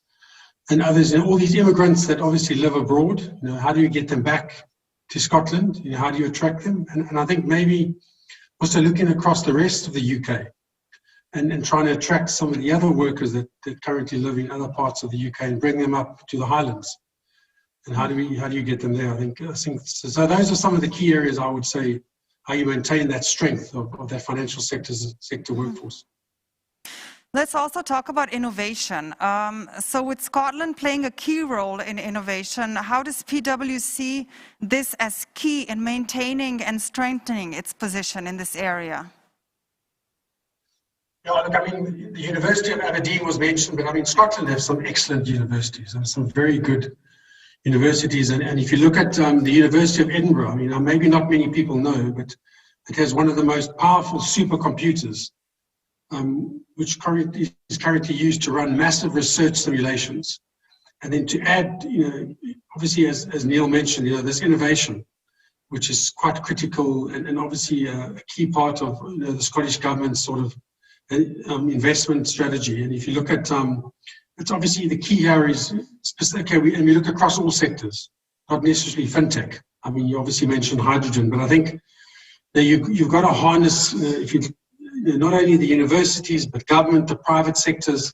and others, all these immigrants that obviously live abroad, how do you get them back to Scotland? How do you attract them? And I think maybe also looking across the rest of the UK and trying to attract some of the other workers that currently live in other parts of the UK and bring them up to the Highlands. And how do you get them there? I think so. Those are some of the key areas, I would say, how you maintain that strength of that financial sector workforce. Let's also talk about innovation. So with Scotland playing a key role in innovation, how does PwC see this as key in maintaining and strengthening its position in this area? Yeah, look, I mean, the University of Aberdeen was mentioned, but I mean, Scotland has some excellent universities and some very good universities. And if you look at the University of Edinburgh, I mean, maybe not many people know, but it has one of the most powerful supercomputers, which is currently used to run massive research simulations. And then to add, obviously, as Neil mentioned, this innovation, which is quite critical and obviously a key part of the Scottish government's sort of investment strategy. And if you look at, it's obviously the key here is, okay, we look across all sectors, not necessarily fintech. I mean, you obviously mentioned hydrogen, but I think that you've got to harness, not only the universities, but government, the private sectors,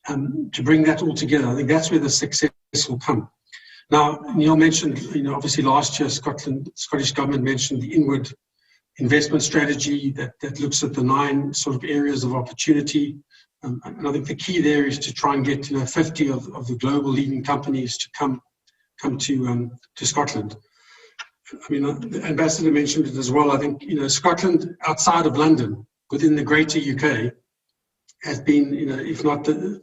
to bring that all together. I think that's where the success will come. Now, Neil mentioned, obviously last year, Scottish Government mentioned the inward investment strategy that looks at the 9 sort of areas of opportunity. And I think the key there is to try and get 50 of the global leading companies to come to Scotland. I mean, the ambassador mentioned it as well. I think Scotland, outside of London, within the greater UK, has been if not the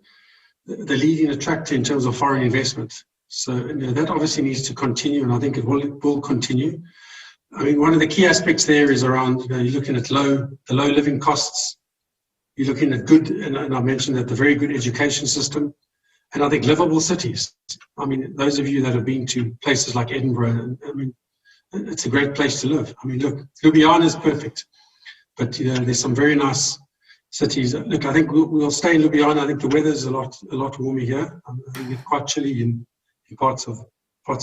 leading attractor in terms of foreign investment. So that obviously needs to continue, and I think it will continue. I mean, one of the key aspects there is around you're looking at the low living costs. You're looking at good, and I mentioned that, the very good education system, and I think livable cities. I mean, those of you that have been to places like Edinburgh, I mean, it's a great place to live. I mean, look, Ljubljana is perfect, but there's some very nice cities. Look, I think we'll stay in Ljubljana. I think the weather's a lot warmer here. I think it's quite chilly in parts of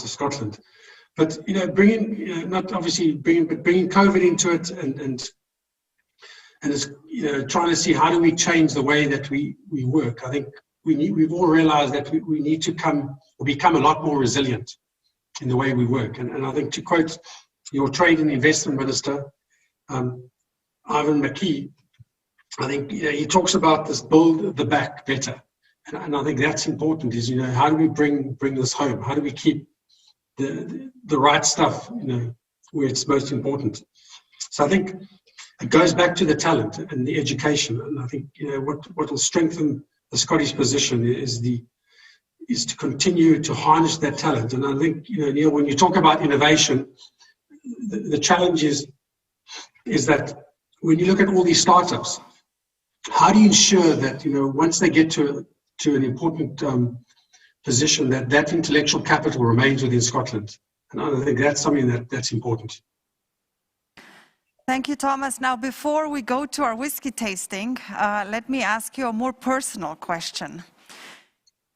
Scotland. But bringing not obviously bringing COVID into it, and it's trying to see how do we change the way that we work. I think we've all realised that we need to become a lot more resilient in the way we work. And I think, to quote your Trade and Investment Minister, Ivan McKee, I think he talks about this build the back better. And I think that's important, is, how do we bring this home? How do we keep the right stuff, where it's most important? So I think it goes back to the talent and the education. And I think, what will strengthen the Scottish position is to continue to harness that talent. And I think, Neil, when you talk about innovation, the challenge is that when you look at all these startups, how do you ensure that, once they get to an important position, that intellectual capital remains within Scotland? And I think that's something that's important. Thank you, Thomas. Now, before we go to our whiskey tasting, let me ask you a more personal question.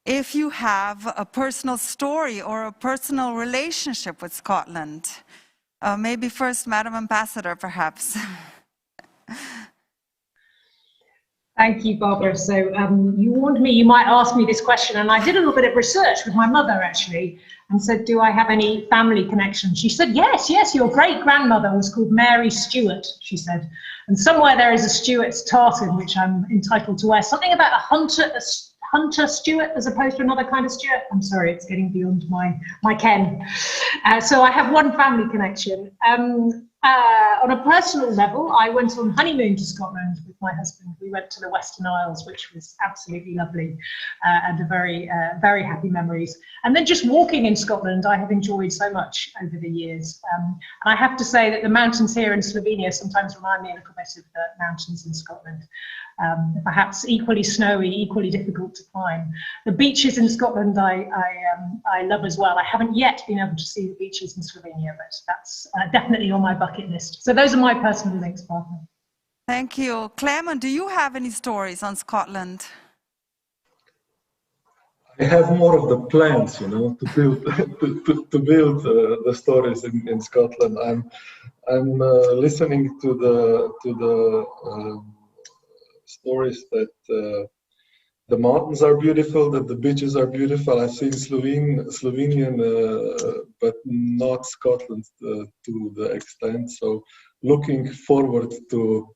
If you have a personal story or a personal relationship with Scotland, maybe first, Madam Ambassador, perhaps. Thank you, Barbara. So you warned me you might ask me this question, and I did a little bit of research with my mother, actually, and said, do I have any family connection? She said, yes, your great-grandmother was called Mary Stewart, she said. And somewhere there is a Stewart's tartan, which I'm entitled to wear. Something about a hunter Stewart as opposed to another kind of Stewart. I'm sorry, it's getting beyond my ken. So I have one family connection. On a personal level, I went on honeymoon to Scotland with my husband. We went to the Western Isles, which was absolutely lovely, and a very happy memories. And then just walking in Scotland, I have enjoyed so much over the years. And I have to say that the mountains here in Slovenia sometimes remind me a little bit of the mountains in Scotland. Perhaps equally snowy, equally difficult to climb. The beaches in Scotland I love as well. I haven't yet been able to see the beaches in Slovenia, but that's definitely on my bucket list. So those are my personal links, Barbara. Thank you. Clement, do you have any stories on Scotland? I have more of the plans, to build the stories in Scotland. I'm listening to the stories that the mountains are beautiful, that the beaches are beautiful. I've seen Slovenian, but not Scotland to the extent. So looking forward to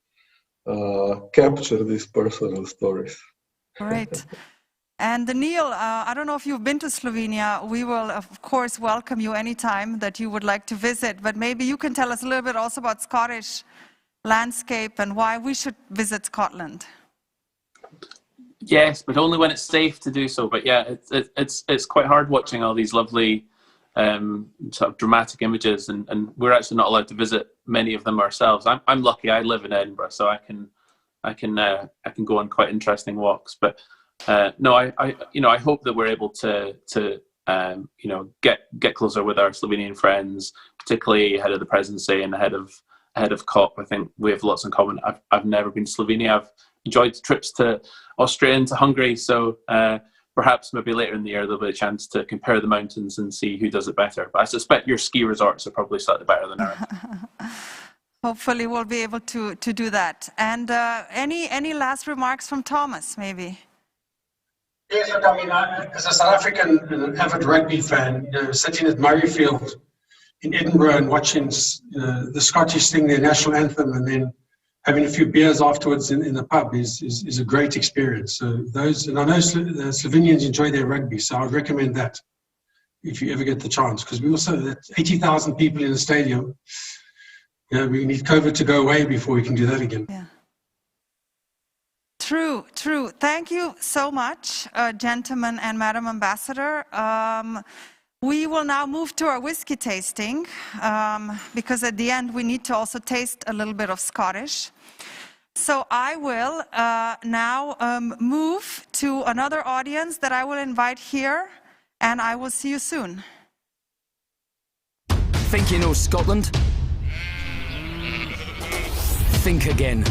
capture these personal stories. Great. And Neil, I don't know if you've been to Slovenia. We will, of course, welcome you anytime that you would like to visit. But maybe you can tell us a little bit also about Scottish landscape and why we should visit Scotland. Yes, but only when it's safe to do so. But yeah, it's quite hard watching all these lovely sort of dramatic images, and we're actually not allowed to visit many of them ourselves. I'm lucky. I live in Edinburgh, so I can go on quite interesting walks. But no, I hope that we're able to get closer with our Slovenian friends, particularly ahead of the presidency and ahead of COP. I think we have lots in common. I've never been to Slovenia. I've enjoyed trips to Austria and to Hungary. So perhaps maybe later in the year there'll be a chance to compare the mountains and see who does it better. But I suspect your ski resorts are probably slightly better than ours. Hopefully we'll be able to do that. And any last remarks from Thomas, maybe? Yes, look, I mean, as a South African and an avid rugby fan, sitting at Murrayfield in Edinburgh and watching the Scottish sing their national anthem and then having a few beers afterwards in the pub is a great experience. So and I know the Slovenians enjoy their rugby, so I would recommend that if you ever get the chance, because we also, 80,000 people in the stadium, we need COVID to go away before we can do that again. Yeah. True, true. Thank you so much, gentlemen and Madam Ambassador. We will now move to our whiskey tasting, because at the end we need to also taste a little bit of Scottish. So I will now move to another audience that I will invite here, and I will see you soon. Think you know Scotland? Think again.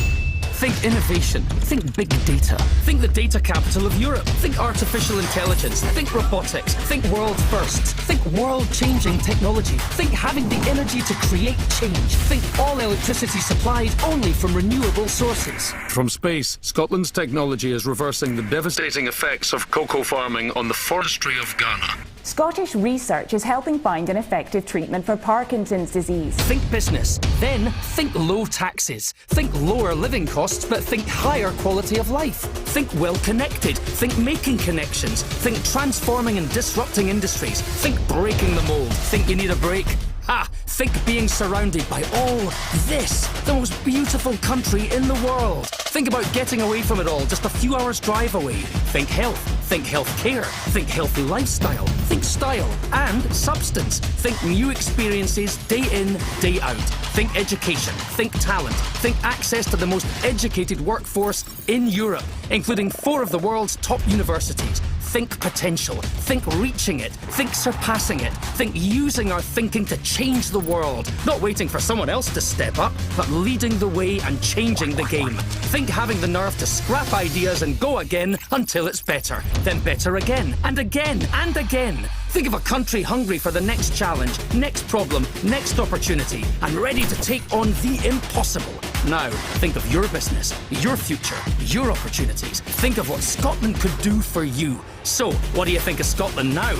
Think innovation. Think big data. Think the data capital of Europe. Think artificial intelligence. Think robotics. Think world firsts. Think world-changing technology. Think having the energy to create change. Think all electricity supplied only from renewable sources. From space, Scotland's technology is reversing the devastating effects of cocoa farming on the forestry of Ghana. Scottish research is helping find an effective treatment for Parkinson's disease. Think business. Then think low taxes. Think lower living costs, but think higher quality of life. Think well-connected. Think making connections. Think transforming and disrupting industries. Think breaking the mold. Think you need a break? Ha! Think being surrounded by all this, the most beautiful country in the world. Think about getting away from it all, just a few hours drive away. Think health, think healthcare, think healthy lifestyle, think style and substance. Think new experiences day in, day out. Think education, think talent, think access to the most educated workforce in Europe, including 4 of the world's top universities. Think potential, think reaching it, think surpassing it, think using our thinking to change the world, not waiting for someone else to step up, but leading the way and changing the game. Think having the nerve to scrap ideas and go again until it's better, then better again, and again, and again. Think of a country hungry for the next challenge, next problem, next opportunity, and ready to take on the impossible. Now, think of your business, your future, your opportunities. Think of what Scotland could do for you. So, what do you think of Scotland now?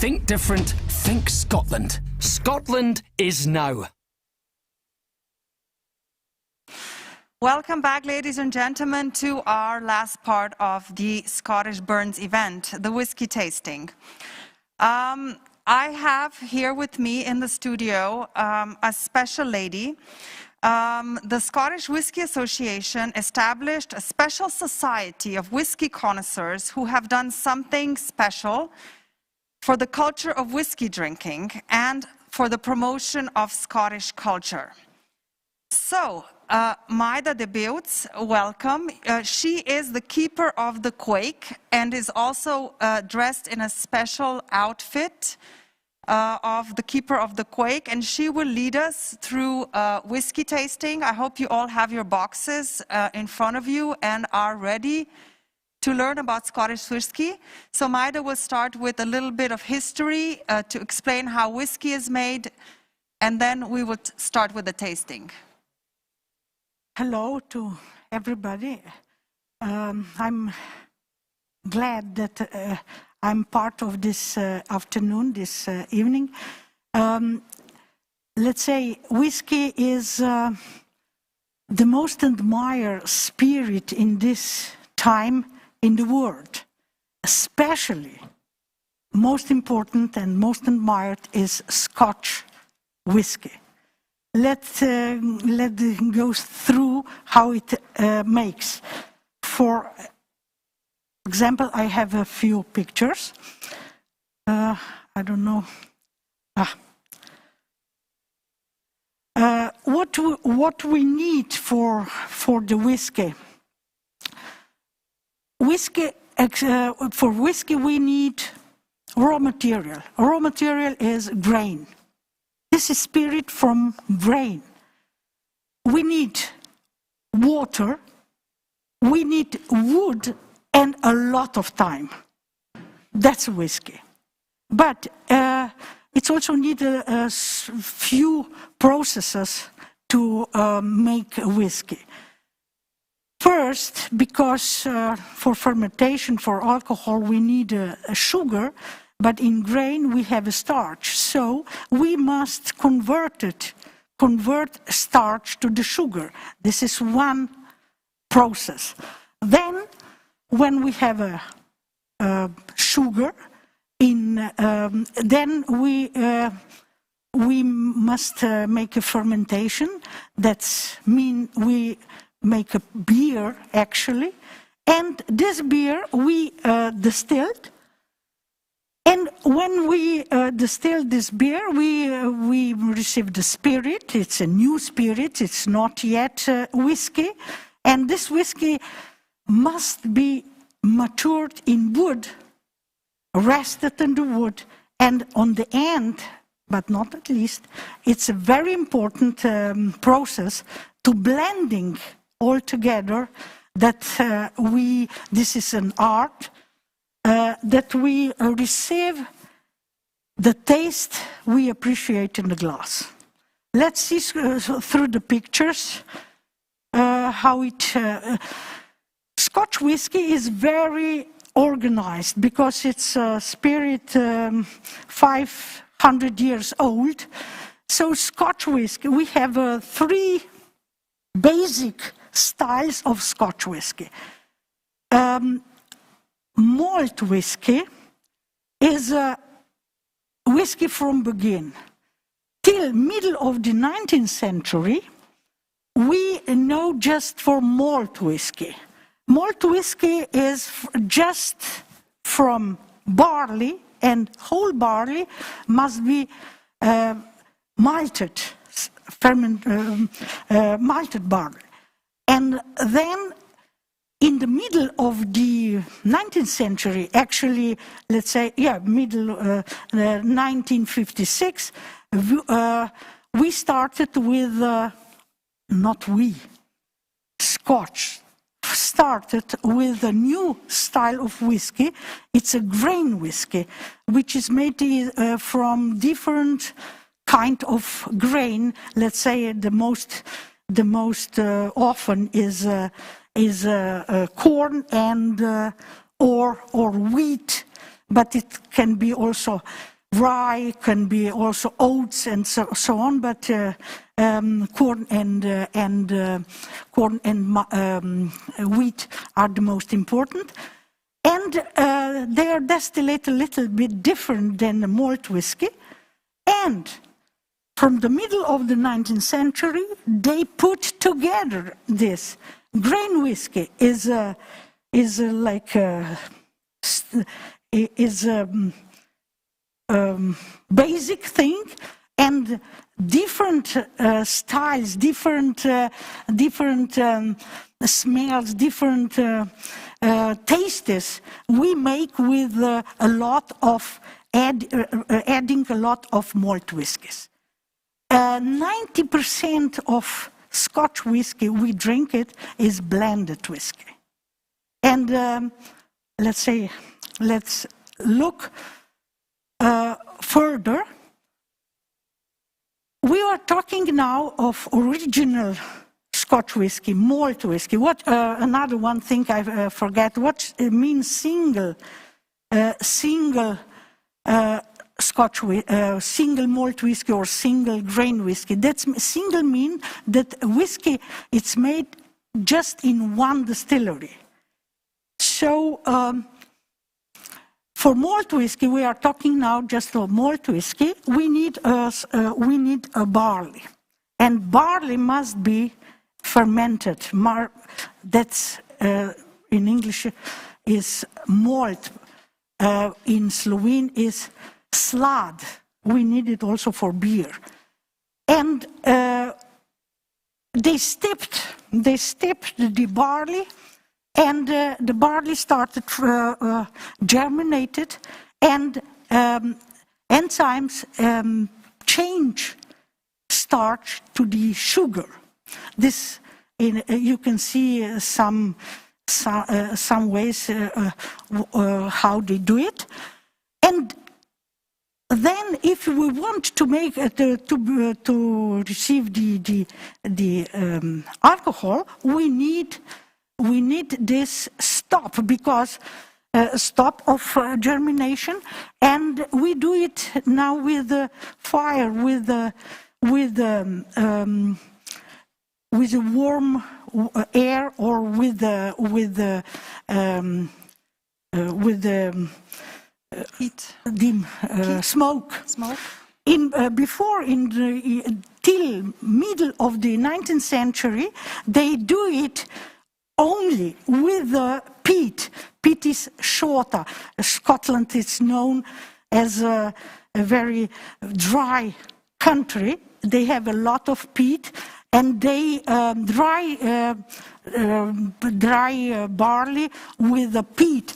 Think different, think Scotland. Scotland is now. Welcome back, ladies and gentlemen, to our last part of the Scottish Burns event, the whiskey tasting. I have here with me in the studio a special lady. The Scottish Whisky Association established a special society of whisky connoisseurs who have done something special for the culture of whisky drinking and for the promotion of Scottish culture. So, Maida de Beutz, welcome. She is the keeper of the quake and is also dressed in a special outfit of the keeper of the quake, and she will lead us through whiskey tasting. I hope you all have your boxes in front of you and are ready to learn about Scottish whiskey. So Maida will start with a little bit of history to explain how whiskey is made, and then we will start with the tasting. Hello to everybody. I'm glad that I'm part of this afternoon, this evening. Let's say whiskey is the most admired spirit in this time in the world. Especially, most important and most admired is Scotch whiskey. Let's go through how it makes. For example, I have a few pictures. I don't know. What we need for the whiskey? For whiskey, we need raw material. Raw material is grain. This is spirit from grain. We need water, we need wood and a lot of time. That's whiskey. But it also needs a few processes to make whiskey. First, because for fermentation, for alcohol, we need a sugar, but in grain we have a starch. So we must convert starch to the sugar. This is one process. Then, when we have a sugar, then we must make a fermentation. That means we make a beer, actually. And this beer we distilled. And when we distill this beer, we receive the spirit. It's a new spirit. It's not yet whiskey. And this whiskey must be matured in wood, rested in the wood, and on the end, but not at least, it's a very important process to blending all together. That this is an art, that we receive the taste we appreciate in the glass. Let's see through the pictures how it. Scotch whiskey is very organized because it's a spirit 500 years old. So Scotch whiskey, we have 3 basic styles of Scotch whiskey. Malt whiskey is a whiskey from begin. Till middle of the 19th century, we know just for malt whiskey. Malt whiskey is just from barley, and whole barley must be malted, malted barley. And then in the middle of the 19th century, actually, let's say, middle 1956, we started with, Scotch started with a new style of whiskey. It's a grain whiskey, which is made from different kind of grain. Let's say the most often is corn and or wheat, but it can be also rye, can be also oats and so on. But corn and wheat are the most important, and they are distilled a little bit different than the malt whiskey. And from the middle of the 19th century, they put together this. Grain whiskey is a basic thing, and different styles, different smells, different tastes we make with a lot of adding a lot of malt whiskies. 90% of Scotch whiskey we drink is blended whiskey. And let's look further. We are talking now of original Scotch whiskey, malt whiskey. What another one thing I forget? What it means single Scotch single malt whiskey or single grain whiskey? That's single mean that whiskey it's made just in one distillery. So for malt whiskey, we are talking now just of malt whiskey. We need a barley, and barley must be fermented. That's in English is malt. In Slovene is slad. We need it also for beer, and they steeped the barley. And the barley started germinated, and enzymes change starch to the sugar. This you can see some some ways how they do it. And then, if we want to make to receive the alcohol, we need this stop, because stop of germination, and we do it now with the fire, with the warm air, or with the heat, smoke. Till middle of the 19th century, they do it only with the peat. Peat is shorter. Scotland is known as a very dry country. They have a lot of peat, and they dry barley with the peat.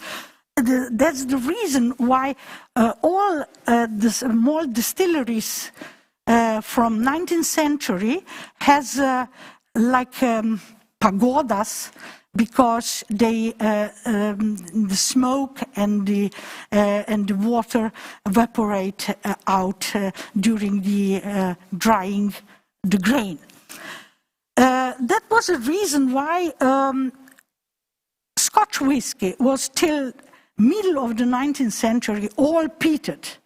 That's the reason why all the small distilleries from 19th century has like pagodas, because they the smoke and the water evaporate out during the drying the grain. That was a reason why Scotch whiskey was till middle of the 19th century all peated,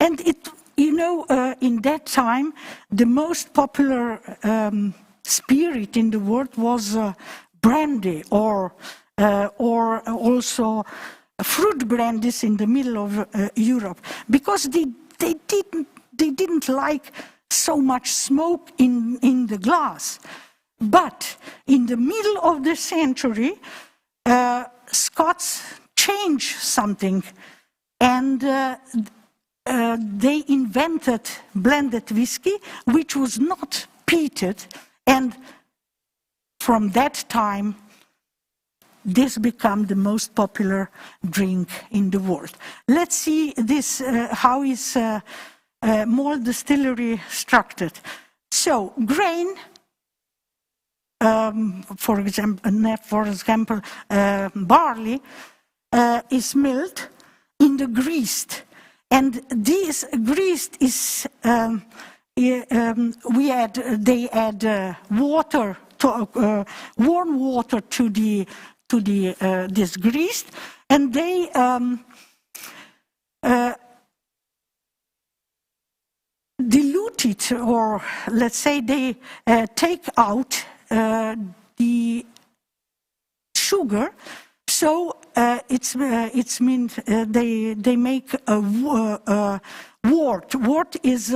and it, in that time the most popular spirit in the world was brandy, or also fruit brandies in the middle of Europe, because they didn't like so much smoke in the glass. But in the middle of the century, Scots changed something, and they invented blended whiskey, which was not peated, and from that time this became the most popular drink in the world. Let's see this how is malt distillery structured. So grain, for example, barley is milled in the grist, and this grist is they add water, warm water to this grist, and they dilute it, or let's say they take out the sugar. So it's means they make a wort. Wort is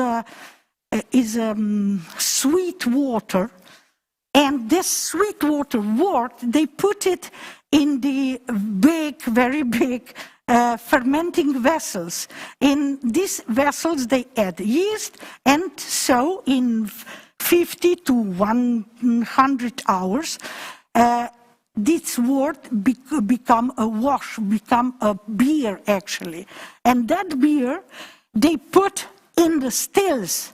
sweet water, and this sweet water wort, they put it in the big, very big fermenting vessels. In these vessels they add yeast, and so in 50 to 100 hours this wort become a wash, become a beer actually. And that beer they put in the stills.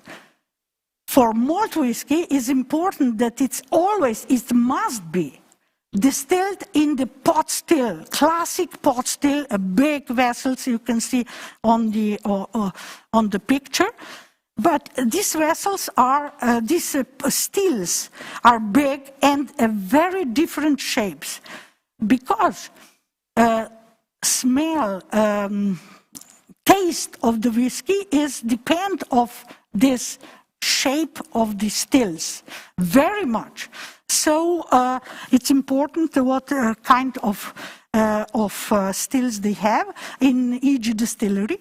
For malt whiskey, it's important that it must be distilled in the pot still, classic pot still, a big vessels you can see on the picture. But these vessels are, these stills are big and very different shapes, because smell, taste of the whiskey is depend of this shape of the stills very much. So it's important what kind of stills they have in each distillery,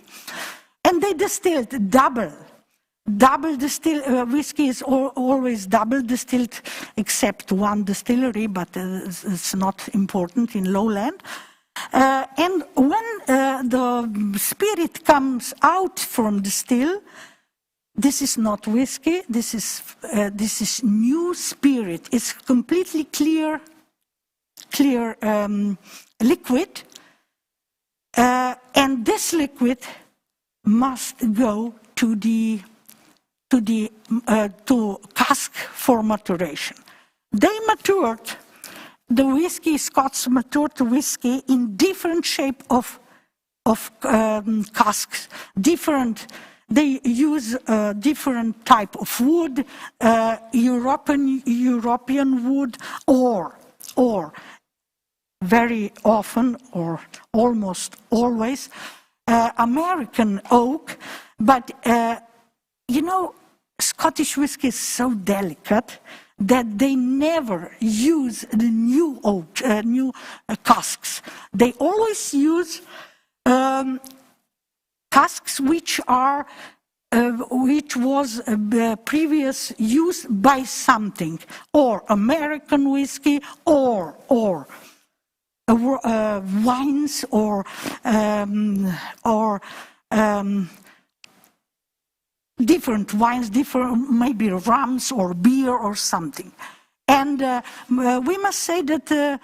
and they distilled double. Double distilled whiskey is always double distilled, except one distillery, but it's not important in lowland. And when the spirit comes out from the still, this is not whiskey. This is new spirit. It's completely clear liquid, and this liquid must go to cask for maturation. They matured the whiskey, Scots matured whiskey, in different shape of casks, different. They use different type of wood, European wood, or very often, or almost always, American oak. But you know, Scottish whiskey is so delicate that they never use the new oak, new casks. They always use casks which are which was previous used by something, or American whiskey, or wines, or different wines, different maybe rums or beer or something. And we must say that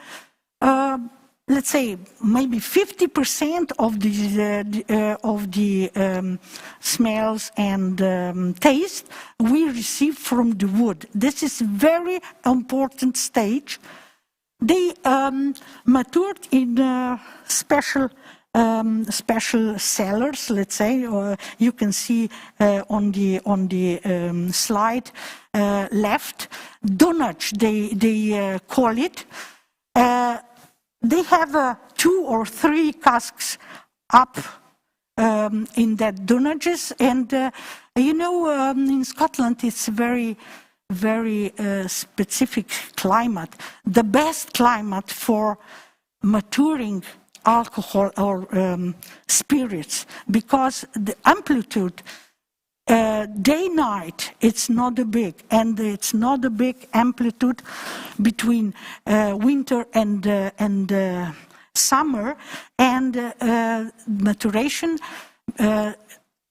let's say maybe 50% of the smells and taste we receive from the wood. This is a very important stage. They matured in special cellars, let's say. You can see on the slide left, dunnage they call it. They have 2 or 3 casks up in that dunnages, and you know, in Scotland it's very specific climate. The best climate for maturing alcohol or spirits, because the amplitude day-night, it's not a big, and it's not a big amplitude between winter and summer, and maturation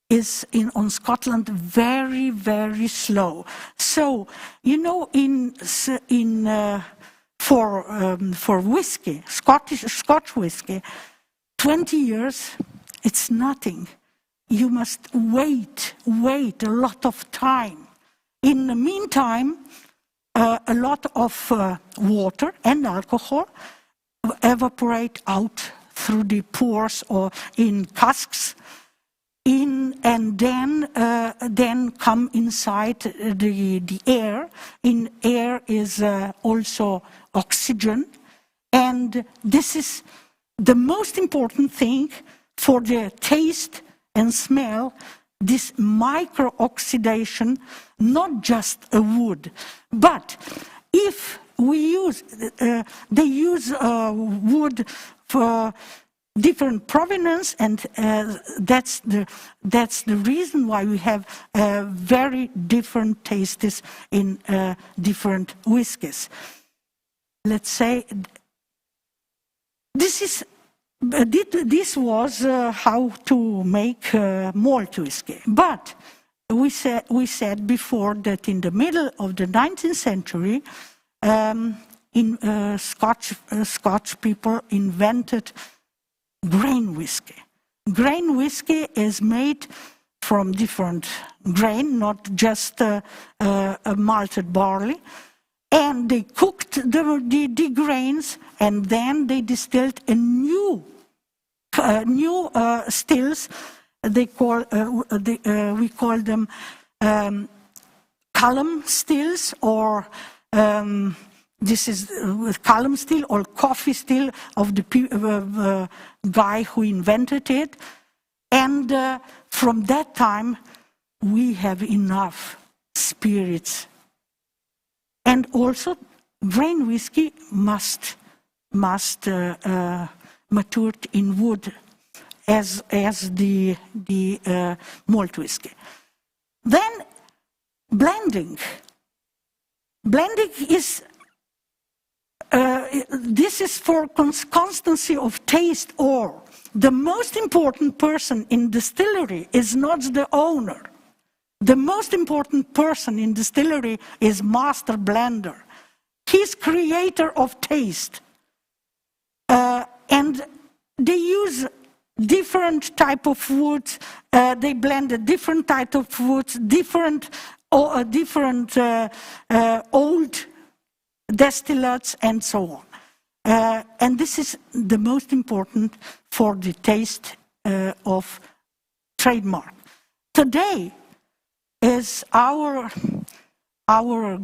is on Scotland very slow. So you know, for whiskey, Scotch whiskey, 20 years, it's nothing. You must wait a lot of time. In the meantime, a lot of water and alcohol evaporate out through the pores or in casks, and then come inside the air. In air is also oxygen, and this is the most important thing for the taste and smell, this micro-oxidation, not just a wood. But if we use, they use wood for different provenance, and that's the reason why we have very different tastes in different whiskies. Let's say this was how to make malt whiskey. But we said before that in the middle of the 19th century, Scotch people invented grain whiskey. Grain whiskey is made from different grain, not just malted barley. And they cooked the grains, and then they distilled a new stills. We call them column stills, or this is column still or coffee still of the guy who invented it. And from that time, we have enough spirits. And also, grain whiskey must mature in wood as the malt whiskey. Then blending. Blending is this is for constancy of taste. Or the most important person in distillery is not the owner. The most important person in distillery is master blender. He's creator of taste. And they use different type of woods. They blended different type of woods, different old distillates, and so on. And this is the most important for the taste of trademark. Today is our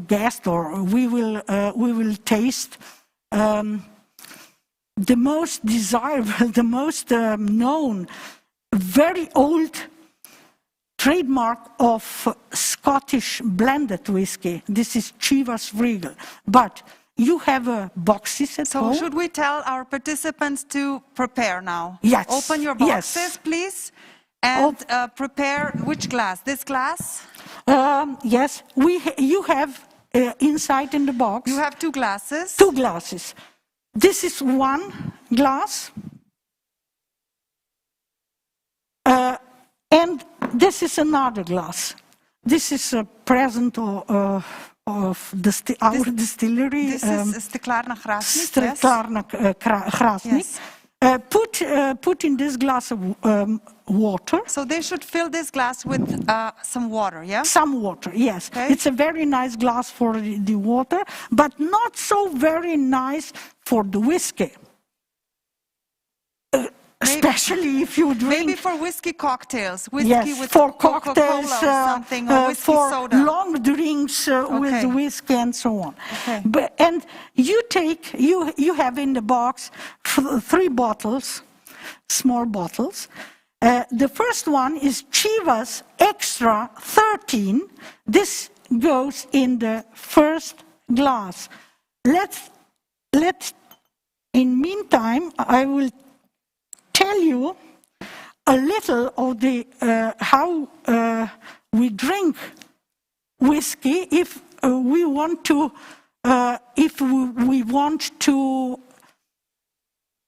guest, or we will taste the most desirable, the most known, very old trademark of Scottish blended whiskey. This is Chivas Regal. But you have boxes at home. So should we tell our participants to prepare now? Yes. Open your boxes, please, and prepare which glass? This glass? Yes. You have inside in the box. You have 2 glasses. 2 glasses. This is 1 glass. And this is another glass. This is a present of our distillery. This is Steklarna Krasnik. Steklarna Krasnik. Yes. Put in this glass of water. So they should fill this glass with some water, yeah? Some water, yes. Okay. It's a very nice glass for the water, but not so very nice for the whiskey. Especially if you drink... Maybe for whiskey cocktails. Whiskey yes, with for Coca-Cola cocktails, or something, or whiskey for soda. long drinks with whiskey and so on. Okay. And you have in the box 3 bottles, small bottles. The first one is Chivas Extra 13. This goes in the first glass. In meantime, I will tell you a little of the how we drink whiskey if we want to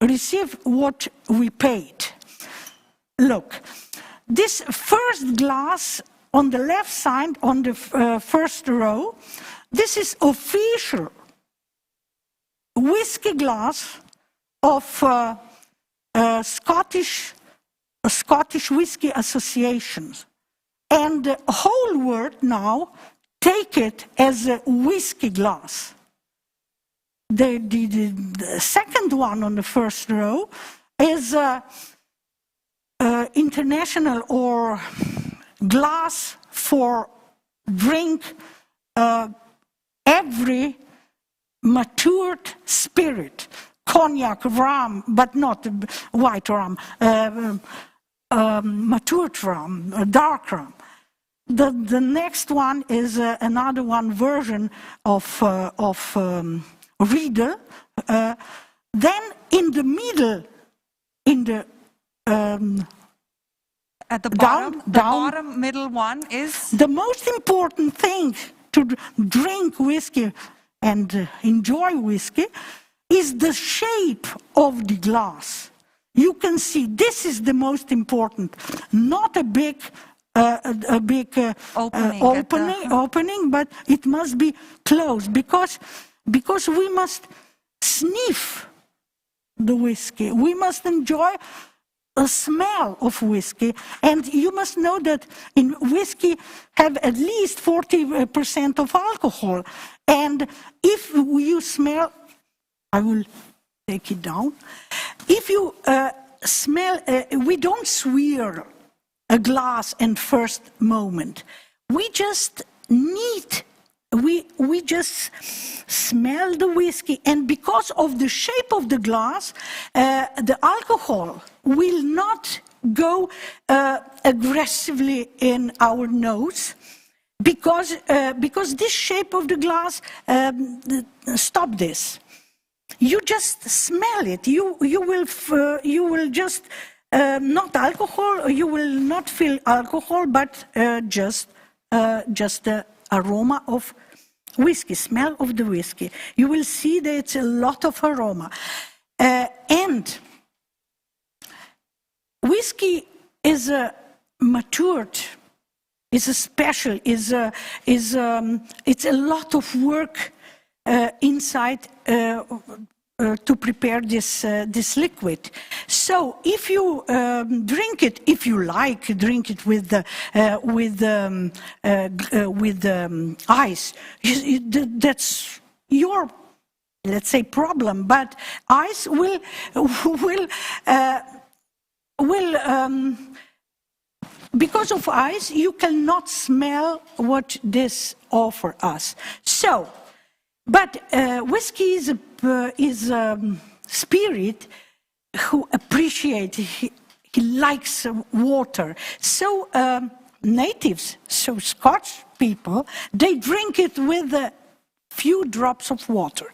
receive what we paid. Look, this first glass on the left side, on the first row, this is official whiskey glass of Scottish Whiskey Associations. And the whole world now take it as a whiskey glass. The second one on the first row is international or glass for drink every matured spirit. Cognac, rum, but not white rum, matured rum, dark rum. The next one is another one version of Riedel. Then in the middle, in the at the bottom, the bottom middle one is the most important thing to drink whiskey and enjoy whiskey is the shape of the glass. You can see this is the most important, not a big opening, but it must be closed because we must sniff the whiskey. We must enjoy a smell of whiskey, and you must know that in whiskey have at least 40% of alcohol, and if you smell, I will take it down. If you smell, we don't swear a glass in first moment. We just we just smell the whiskey, and because of the shape of the glass, the alcohol will not go aggressively in our nose, because this shape of the glass stop this. You just smell it. You will just not alcohol. You will not feel alcohol, but just the aroma of whiskey, smell of the whiskey. You will see that it's a lot of aroma, and whiskey is a matured. Is a special. It's a lot of work inside to prepare this liquid. So if you drink it, if you like, drink it with ice. That's your let's say, problem. But ice will because of ice, you cannot smell what this offers us. So, but whiskey is a spirit who appreciates, he likes water. So natives, so Scotch people, they drink it with a few drops of water.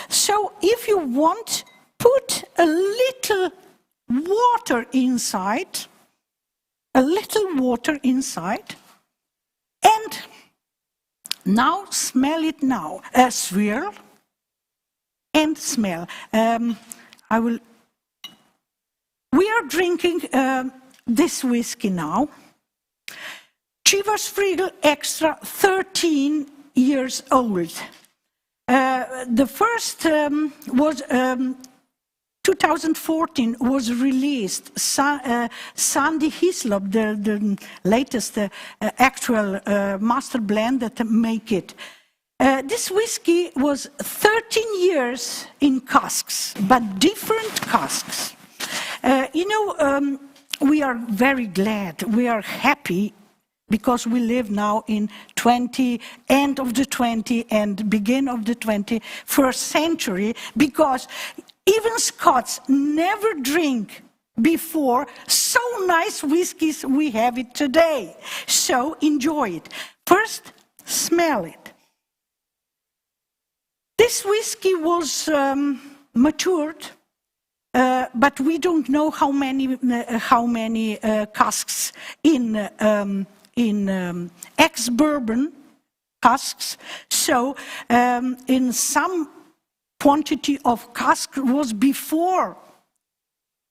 So if you want, put a little water inside, and now smell it now. Swirl and smell. We are drinking this whiskey now. Chivas Regal Extra, 13 years old. The first was 2014 was released. Sandy Hislop, the latest actual master blend that make it. This whiskey was 13 years in casks, but different casks. We are very glad, we are happy because we live now in end of the 20th and begin of the 21st century, because even Scots never drink before so nice whiskies we have it today. So enjoy it. First, smell it. This whiskey was matured, but we don't know how many casks in ex-bourbon casks. So in some quantity of cask was before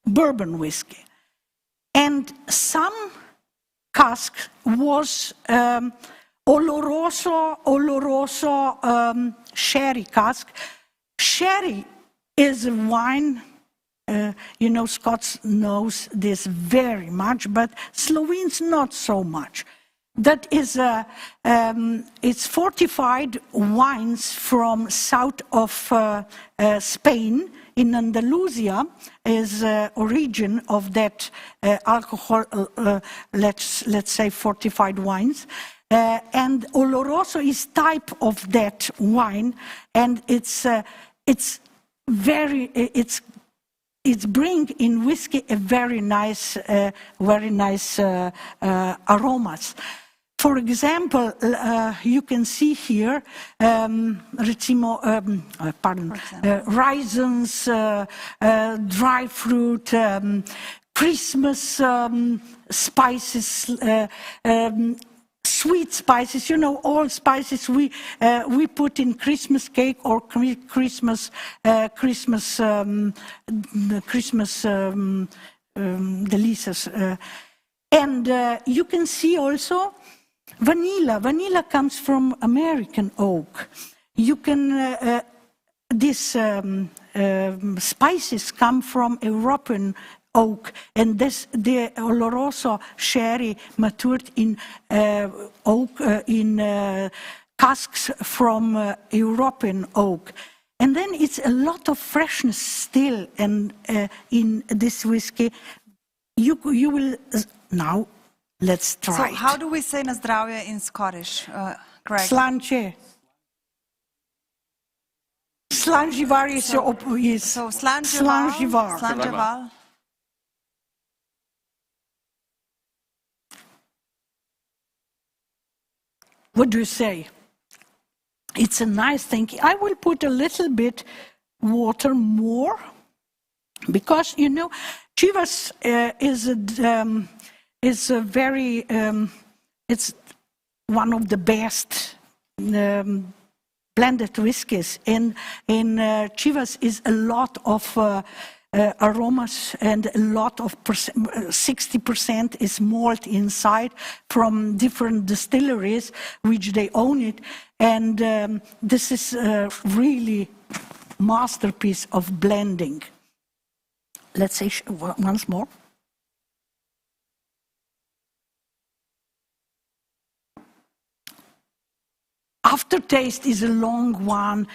bourbon whiskey, and some cask was Oloroso sherry cask. Sherry is a wine. Scots knows this very much, but Slovenes not so much. That is, it's fortified wines from south of Spain. In Andalusia is origin of that alcohol. Let's say fortified wines, and Oloroso is type of that wine, and it's bring in whiskey a very nice aromas. For example, you can see here raisins, dry fruit, Christmas spices, sweet spices. All spices we put in Christmas cake or Christmas delicious. And you can see also vanilla. Vanilla comes from American oak. You can these spices come from European oak, and the Oloroso sherry matured in oak in casks from European oak. And then it's a lot of freshness still, and in this whiskey, you will now. Let's try. So how do we say na zdravje in Scottish, Greg? Slanče. Slanživar is So slanživar. What do you say? It's a nice thing. I will put a little bit water more, because Chivas is a very, it's one of the best blended whiskies. In Chivas is a lot of aromas, and a lot of 60% is malt inside from different distilleries, which they own it. And this is a really masterpiece of blending. Let's say once more. aftertaste is a long one.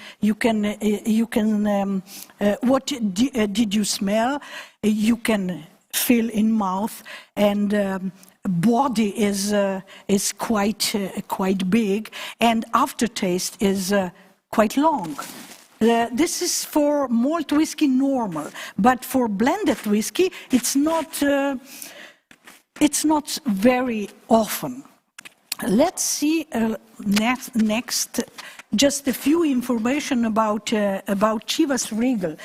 What did you smell? You can feel in mouth, and body is quite big, and aftertaste is quite long. This is for malt whiskey normal, but for blended whiskey, it's not very often. Let's see next just a few information about Chivas Regal.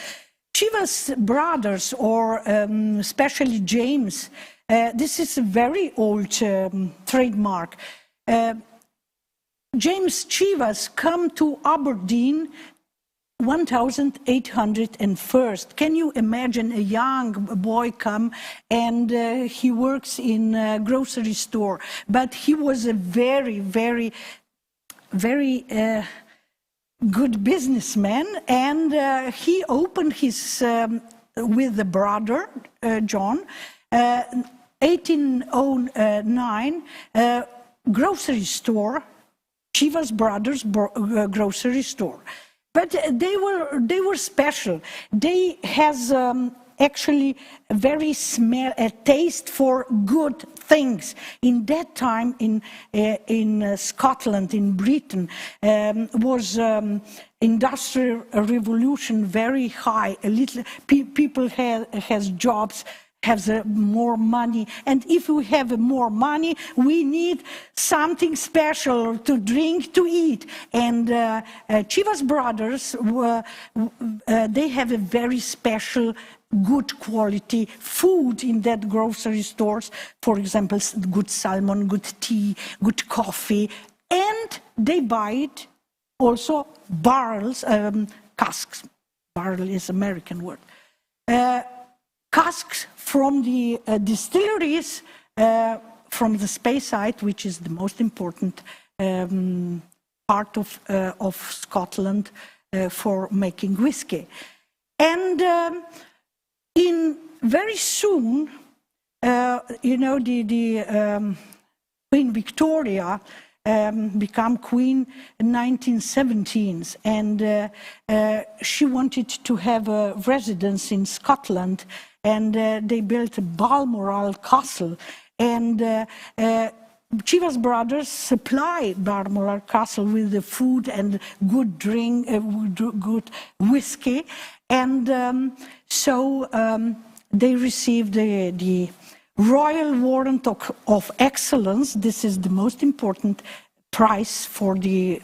Chivas Brothers, or especially James, this is a very old trademark. James Chivas come to Aberdeen 1801. Can you imagine a young boy come and he works in a grocery store? But he was a very, very, very good businessman, and he opened his, with the brother, John, 1809, grocery store, Chivas Brothers grocery store. But they were special. They has actually a very a taste for good things. In that time, in Scotland, in Britain, was industrial revolution very high. People has jobs, has more money, and if we have more money, we need something special to drink, to eat. And Chivas Brothers, they have a very special, good quality food in that grocery stores. For example, good salmon, good tea, good coffee, and they buy it also barrels, casks. Barrel is American word. Casks from the distilleries, from the Speyside, which is the most important part of Scotland for making whiskey. And very soon, the Queen Victoria became queen in 1917, and she wanted to have a residence in Scotland, and they built a Balmoral Castle, and Chivas Brothers supply Balmoral Castle with the food and good drink, good whiskey, and so they received the Royal Warrant of Excellence. This is the most important prize for the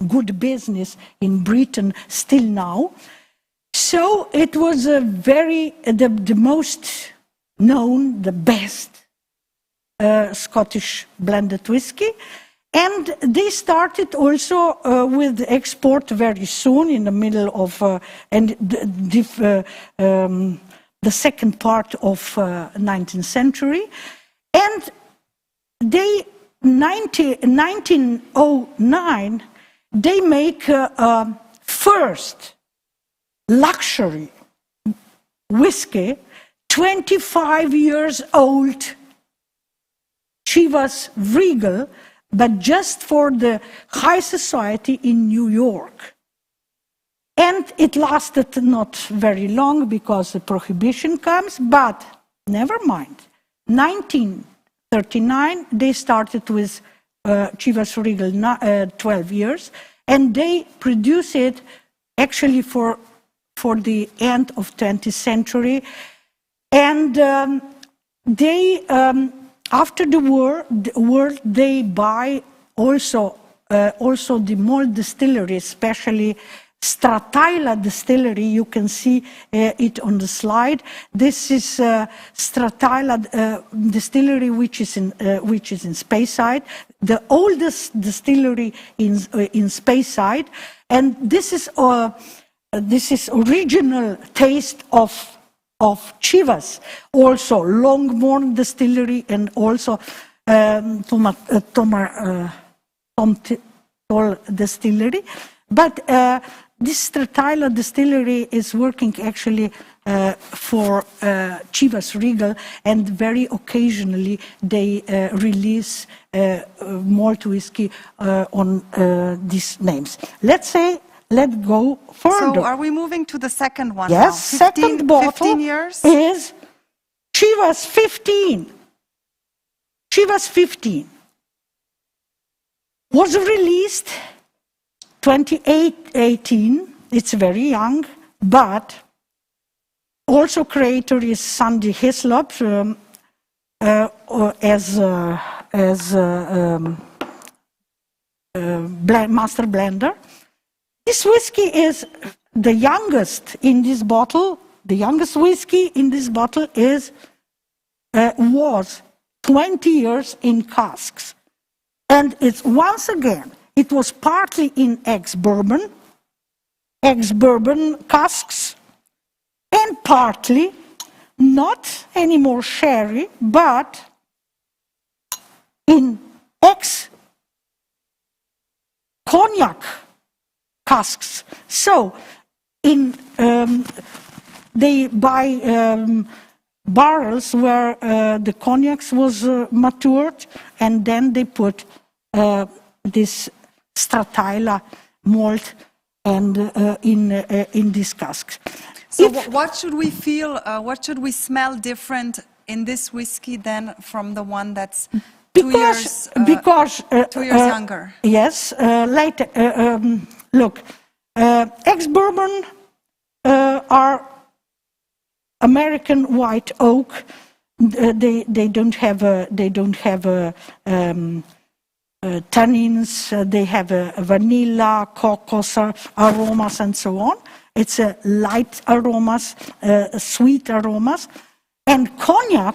good business in Britain still now. So it was a the most known, the best Scottish blended whiskey. And they started also with export very soon, in the middle of the second part of 19th century. And they, 1909, they make first luxury whiskey, 25 years old, Chivas Regal, but just for the high society in New York. And it lasted not very long because the prohibition comes, but never mind. 1939, they started with Chivas Regal 12 years, and they produce it actually for the end of 20th century. And they, after the war, they buy also the malt distillery, especially Stratila Distillery. You can see it on the slide. This is Stratila Distillery, which is in Speyside, the oldest distillery in Speyside, and this is original taste of Chivas. Also Longmorn Distillery, and also Tom Distillery. But this Stratila Distillery is working actually for Chivas Regal, and very occasionally they release malt whiskey on these names. Let's go further. So are we moving to the second one yes, now? 15, second bottle 15 years? is Chivas 15. Chivas 15 was released 2018. It's very young, but also creator is Sandy Hislop as master blender. This whiskey is the youngest in this bottle. The youngest whiskey in this bottle was 20 years in casks. And it's once again, it was partly in ex-bourbon casks, and partly not anymore sherry, but in ex-cognac casks. So they buy barrels where the cognacs was matured, and then they put this Strataila malt and in these casks. So what should we feel, what should we smell different in this whiskey than from the one that's 2 years younger? Yes, look, ex-bourbon are American white oak. They don't have tannins. They have vanilla, cocos aromas, and so on. It's a light aromas, sweet aromas, and cognac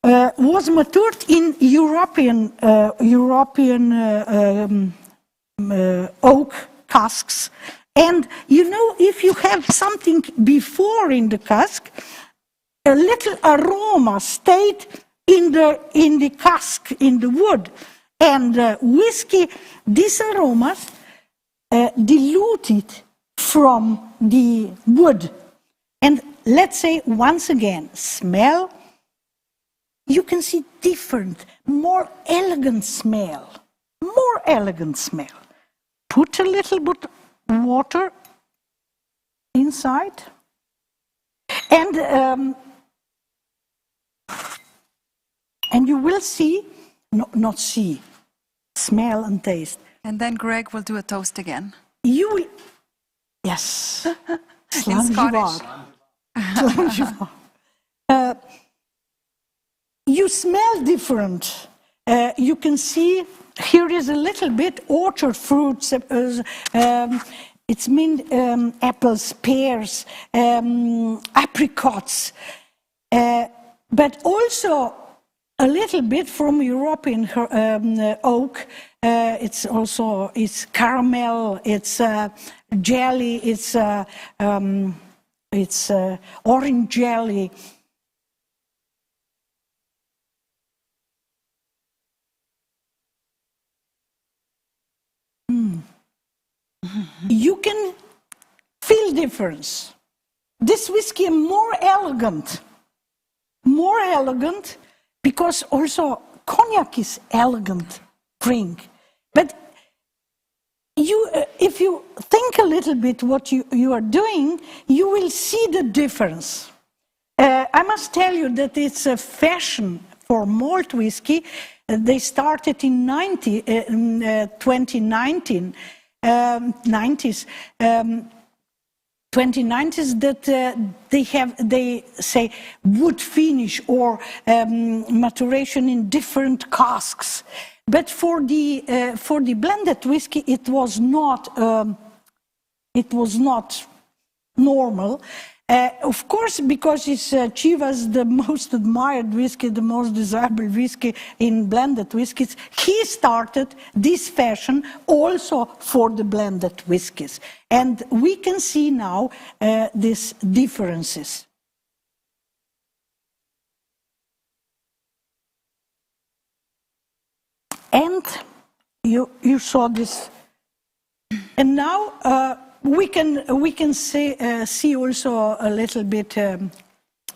was matured in European oak casks. And you know, if you have something before in the cask, a little aroma stayed in the cask, in the wood, and whiskey, these aromas diluted from the wood. And let's say once again, smell, you can see different, more elegant smell. Put a little bit water inside, and you will see, not see, smell and taste. And then Greg will do a toast again. You will, yes. In Scottish. You smell different. You can see here is a little bit orchard fruits. It's apples, pears, apricots, but also a little bit from European oak. It's caramel, it's jelly, it's orange jelly. You can feel difference. This whiskey is more elegant because also cognac is elegant drink. But if you think a little bit what you are doing, you will see the difference. I must tell you that it's a fashion for malt whiskey. They started in 2019. 2090s that they say wood finish or maturation in different casks, but for the blended whiskey it was not normal. Of course, because it's Chivas, the most admired whiskey, the most desirable whiskey in blended whiskies, he started this fashion also for the blended whiskies. And we can see now these differences. And you saw this. And now we can see also a little bit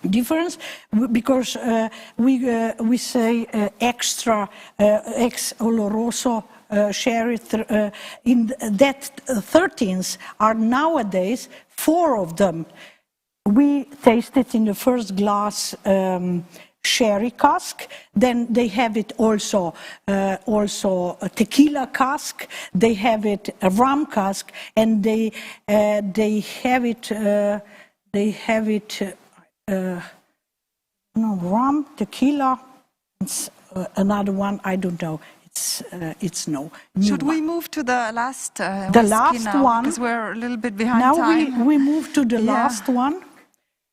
difference because we say extra ex oloroso sherry. In that 13s are nowadays 4 of them. We tasted in the first glass sherry cask. Then they have it also a tequila cask. They have it a rum cask, and they have it no, rum, tequila. It's another one. I don't know. It's no. Should we move to the last the last now, one? Because we're a little bit behind now time. Now we move to the last one.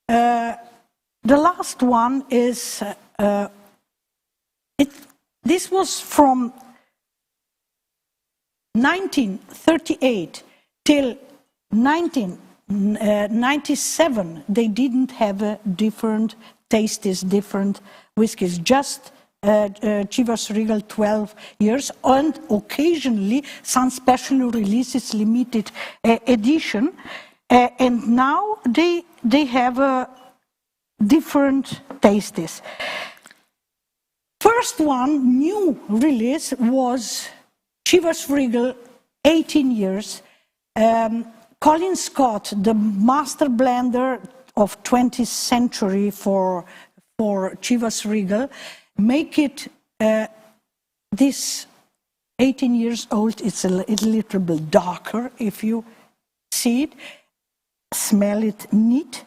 The last one is this was from 1938 till 1997. They didn't have a different tastes, different whiskies, just Chivas Regal 12 years, and occasionally some special releases, limited edition. And now they have a different tastes. First one, new release, was Chivas Regal, 18 years. Colin Scott, the master blender of 20th century for Chivas Regal, make it this 18 years old. It's a little bit darker if you see it. Smell it neat.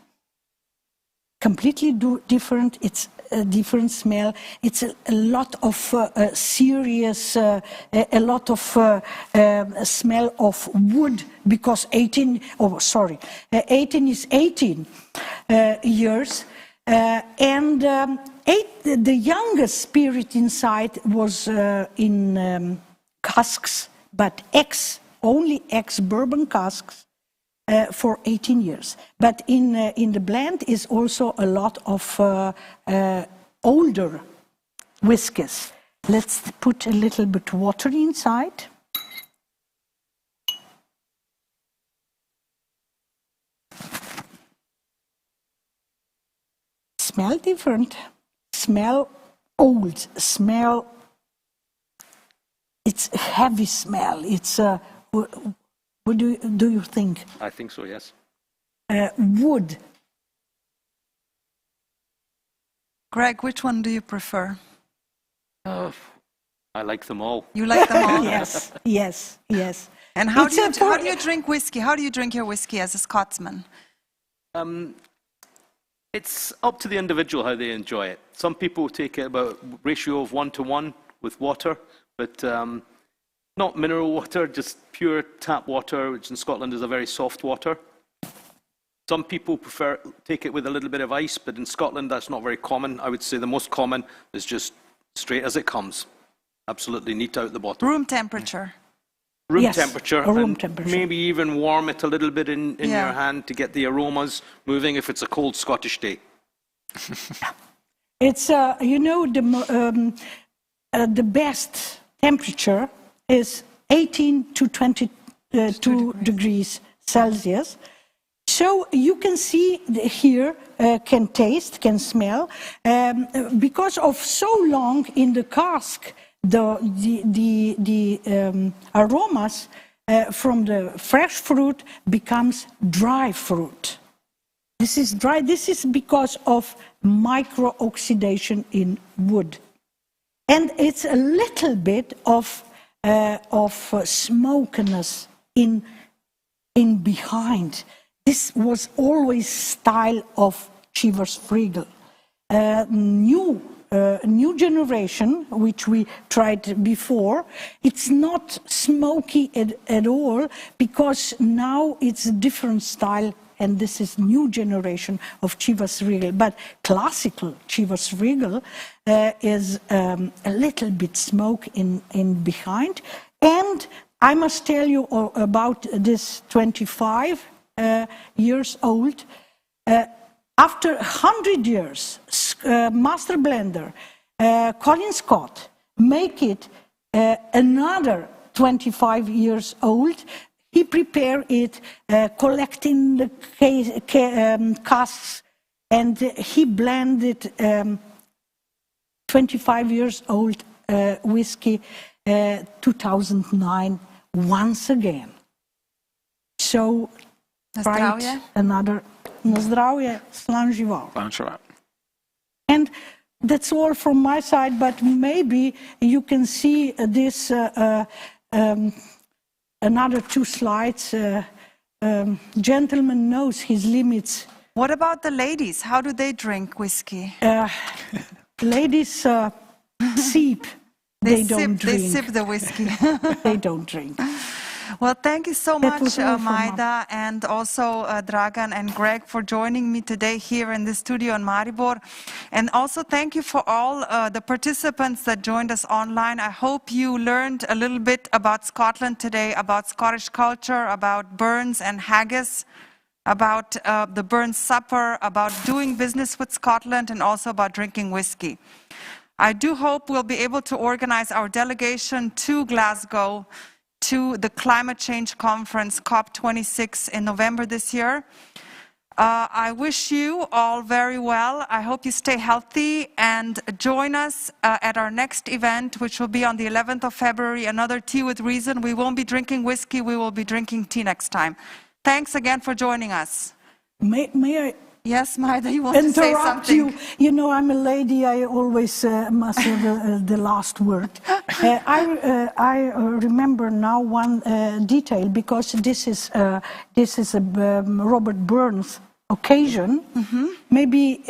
Completely different. It's a different smell. It's a lot of serious, a lot of smell of wood, because 18 is 18 years. And the youngest spirit inside was in casks, but only ex-bourbon casks. For 18 years. But in the blend is also a lot of older whiskies. Let's put a little bit water inside. Smell different, smell old, smell, it's a heavy smell, it's a, what do you think? I think so, yes. Wood. Greg, which one do you prefer? I like them all. You like them all? Yes, yes, yes. And how do you drink whiskey? How do you drink your whiskey as a Scotsman? It's up to the individual how they enjoy it. Some people take it about a ratio of 1-to-1 with water, but not mineral water, just pure tap water, which in Scotland is a very soft water. Some people take it with a little bit of ice, but in Scotland that's not very common. I would say the most common is just straight as it comes. Absolutely neat out the bottle. Room temperature. Room temperature. Room temperature. Maybe even warm it a little bit in your hand to get the aromas moving if it's a cold Scottish day. It's, the best temperature is 18 to 22 degrees Celsius. So you can see here, can taste, can smell, because of so long in the cask, the aromas from the fresh fruit becomes dry fruit. This is dry. This is because of micro-oxidation in wood. And it's a little bit of smokiness in behind. This was always style of Chivas Regal. New generation, which we tried before, it's not smoky at all, because now it's a different style, and this is new generation of Chivas Regal. But classical Chivas Regal is a little bit smoke in behind. And I must tell you about this 25 years old. After 100 years, master blender Colin Scott make it another 25 years old. he prepared it, collecting the casks, and he blended 25 years old whiskey 2009 once again. So, right, another na zdravje, slan žival. And that's all from my side, but maybe you can see this another 2 slides. Gentleman knows his limits. What about the ladies? How do they drink whiskey? Ladies sip. They don't drink. They sip the whiskey. They don't drink. Well, thank you so much, Majda, and also Dragan and Greg for joining me today here in the studio in Maribor. And also thank you for all the participants that joined us online. I hope you learned a little bit about Scotland today, about Scottish culture, about Burns and haggis, about the Burns supper, about doing business with Scotland, and also about drinking whiskey. I do hope we'll be able to organize our delegation to Glasgow to the Climate Change Conference, COP26, in November this year. I wish you all very well. I hope you stay healthy and join us at our next event, which will be on the 11th of February, another Tea with Reason. We won't be drinking whiskey, we will be drinking tea next time. Thanks again for joining us. May I? Yes, Majda, you want to say something? You. You know, I'm a lady. I always must have the last word. I remember now one detail, because this is a Robert Burns occasion. Mm-hmm. Maybe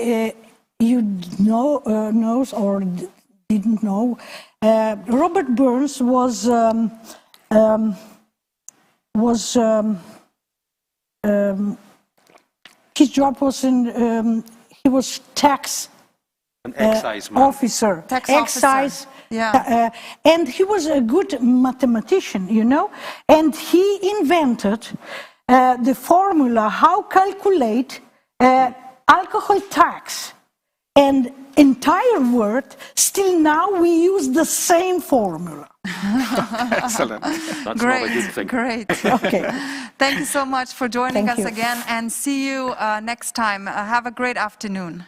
you knows or didn't know. Robert Burns was his job was he was tax officer. Excise. Yeah. And he was a good mathematician, you know, and he invented the formula how calculate alcohol tax. And entire world, still now we use the same formula. Excellent. That's great, not a good thing. Great. Okay. Thank you so much for joining Thank us you. again, and see you next time. Have a great afternoon.